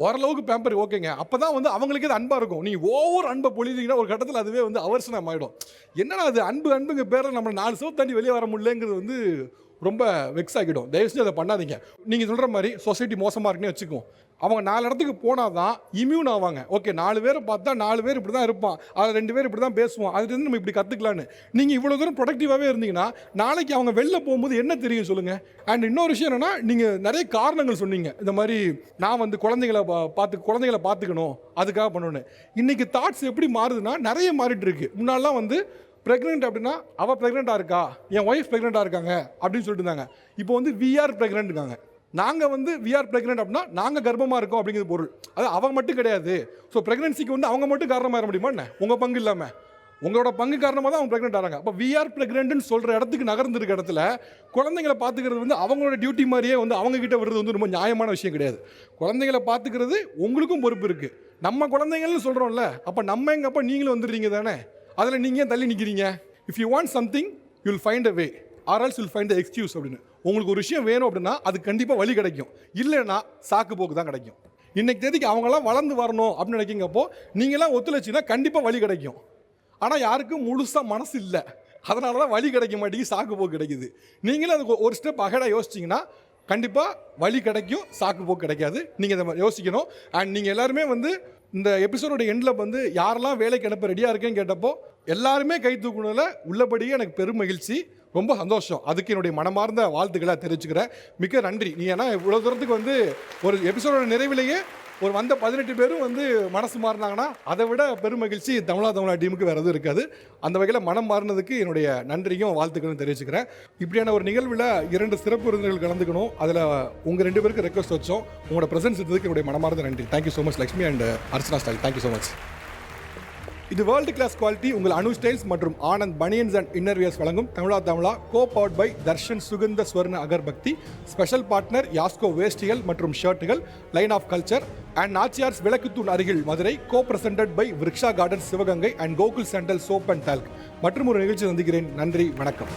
ஓரளவுக்கு பேம்பர் ஓகேங்க, அப்போ தான் வந்து அவங்களுக்கே அது அன்பாக இருக்கும். நீங்கள் ஓவர் அன்பை பொழிந்தீங்கன்னா ஒரு கட்டத்தில் அதுவே வந்து அவர்சனம் ஆகிடும். என்னன்னா அது அன்புங்க பேரில் நம்ம 4 சோப்பு தாண்டி வெளியே வர முடியலங்கிறது வந்து ரொம்ப வெக்ஸ் ஆகிடும். தயவுசெய்து அதை பண்ணாதீங்க. நீங்கள் சொல்கிற மாதிரி சொசைட்டி மோசமாக இருக்குன்னு வச்சுக்குவோம், அவங்க 4 இடத்துக்கு போனால் தான் இம்யூன் ஆவாங்க. ஓகே, 4 பேரை பார்த்தா 4 பேர் இப்படி தான் இருப்பான், அதில் 2 பேர் இப்படி தான் பேசுவோம், அதுலேருந்து நம்ம இப்படி கற்றுக்கலான்னு. நீங்கள் இவ்வளோ தூரம் ப்ரொடக்டிவாகவே இருந்தீங்கன்னா நாளைக்கு அவங்க வெளில போகும்போது என்ன தெரியும் சொல்லுங்கள். அண்ட் இன்னொரு விஷயம் என்னென்னா, நீங்கள் நிறைய காரணங்கள் சொன்னீங்க. இந்த மாதிரி நான் வந்து குழந்தைகளை பார்த்துக்கணும், அதுக்காக பண்ணணும். இன்றைக்கி தாட்ஸ் எப்படி மாறுதுன்னா நிறைய மாறிட்டு இருக்கு. முன்னாடிலாம் வந்து ப்ரெக்னென்ட் அப்படின்னா அவள் ப்ரெக்னெண்ட்டாக இருக்கா, என் ஒய்ஃப் ப்ரெக்னெண்ட்டாக இருக்காங்க அப்படின்னு சொல்லிட்டு இருந்தாங்க. இப்போ வந்து விஆர் ப்ரெக்னென்ட் இருக்காங்க. நாங்கள் வந்து விஆர் ப்ரெக்னென்ட் அப்படின்னா நாங்கள் கர்ப்பமாக இருக்கோம் அப்படிங்கிறது பொருள். அது அவங்க மட்டும் கிடையாது. ஸோ ப்ரெக்னென்சிக்கு வந்து அவங்க மட்டும் காரணமாக இருக்க முடியுமா என்ன? உங்கள் பங்கு இல்லாமல் உங்களோட பங்கு காரணமாக தான் அவங்க ப்ரெக்னென்ட் ஆகிறாங்க. அப்போ விஆர் ப்ரெக்னென்ட்னு சொல்கிற இடத்துக்கு நகர்ந்துருக்க இடத்துல குழந்தைங்களை பார்த்துக்கிறது வந்து அவங்களோட டியூட்டி மாதிரியே வந்து அவங்கக்கிட்ட வருது வந்து ரொம்ப நியாயமான விஷயம் கிடையாது. குழந்தைங்களை பார்த்துக்கிறது உங்களுக்கும் பொறுப்பு இருக்குது. நம்ம குழந்தைங்கள்னு சொல்கிறோம்ல, அப்போ நம்ம எங்கள் அப்போ நீங்களும் வந்துடுறீங்க தானே, அதில் நீங்கள் ஏன் தள்ளி நிற்கிறீங்க? If you want something you will find a way or else will find the excuse அப்படின்னு. உங்களுக்கு ஒரு விஷயம் வேணும் அப்படின்னா அது கண்டிப்பாக வழி கிடைக்கும், இல்லைன்னா சாக்கு போக்கு தான் கிடைக்கும். இன்றைக்கு தேதிக்கு அவங்களாம் வளர்ந்து வரணும் அப்படின்னு நினைக்கிங்கப்போ நீங்களாம் ஒத்துழைச்சிங்கன்னா கண்டிப்பாக வழி கிடைக்கும். ஆனால் யாருக்கும் முழுசாக மனசு இல்லை, அதனால தான் வழி கிடைக்க மாட்டேங்குது, சாக்கு போக்கு கிடைக்குது. நீங்களும் அதுக்கு ஒரு ஸ்டெப் அகடாக யோசிச்சிங்கன்னா கண்டிப்பாக வழி கிடைக்கும், சாக்கு போக்கு கிடைக்காது. நீங்கள் இதை யோசிக்கணும். அண்ட் நீங்கள் எல்லாருமே வந்து இந்த எபிசோடோட எண்டில் வந்து யாரெல்லாம் வேலைக்கு அனுப்ப ரெடியாக இருக்கேன்னு கேட்டப்போ எல்லாருமே கை தூக்குனதில் உள்ளபடியே எனக்கு பெரும் மகிழ்ச்சி, ரொம்ப சந்தோஷம். அதுக்கு என்னுடைய மனமார்ந்த வாழ்த்துக்களை தெரிவிச்சுக்கிறேன். மிக்க நன்றி. நீ ஏன்னா இவ்வளோ தூரத்துக்கு வந்து ஒரு எபிசோடோட நிறைவிலேயே ஒரு வந்த 18 பேரும் வந்து மனசு மாறினாங்கன்னா அதை விட பெரும் மகிழ்ச்சி தமிழா டீமுக்கு வேறு எதுவும் இருக்காது. அந்த வகையில் மனம் மாறினதுக்கு என்னுடைய நன்றியும் வாழ்த்துக்களும் தெரிவிச்சுக்கிறேன். இப்படியான ஒரு நிகழ்வில் 2 சிறப்பு விருந்தினர்கள் கலந்துக்கணும். அதில் உங்கள் 2 பேருக்கு ரெக்வஸ்ட் வச்சோம். உங்களோட ப்ரெசன்ஸ் இருந்ததுக்கு என்னுடைய மனமார்ந்த நன்றி. Thank you so much Lakshmi and Archana style. Thank you so much. இது வேர்ல்டு கிளாஸ் குவாலிட்டி உங்கள் அனு ஸ்டைல்ஸ் மற்றும் ஆனந்த் பனியன்ஸ் அண்ட் இன்னர்வியர்ஸ் வழங்கும் Tamizha co powered by Darshan Sugandha Swarna அகர்பக்தி. Special partner Yasco வேஷ்டிகள் மற்றும் ஷர்ட்டுகள், line of culture and Nachiyars விளக்குத்தூண் அருகில் Madurai. Co presented by Vriksha garden Sivaganga and Gokul central soap and talc. மற்றும் ஒரு நிகழ்ச்சி சந்திக்கிறேன். நன்றி, வணக்கம்.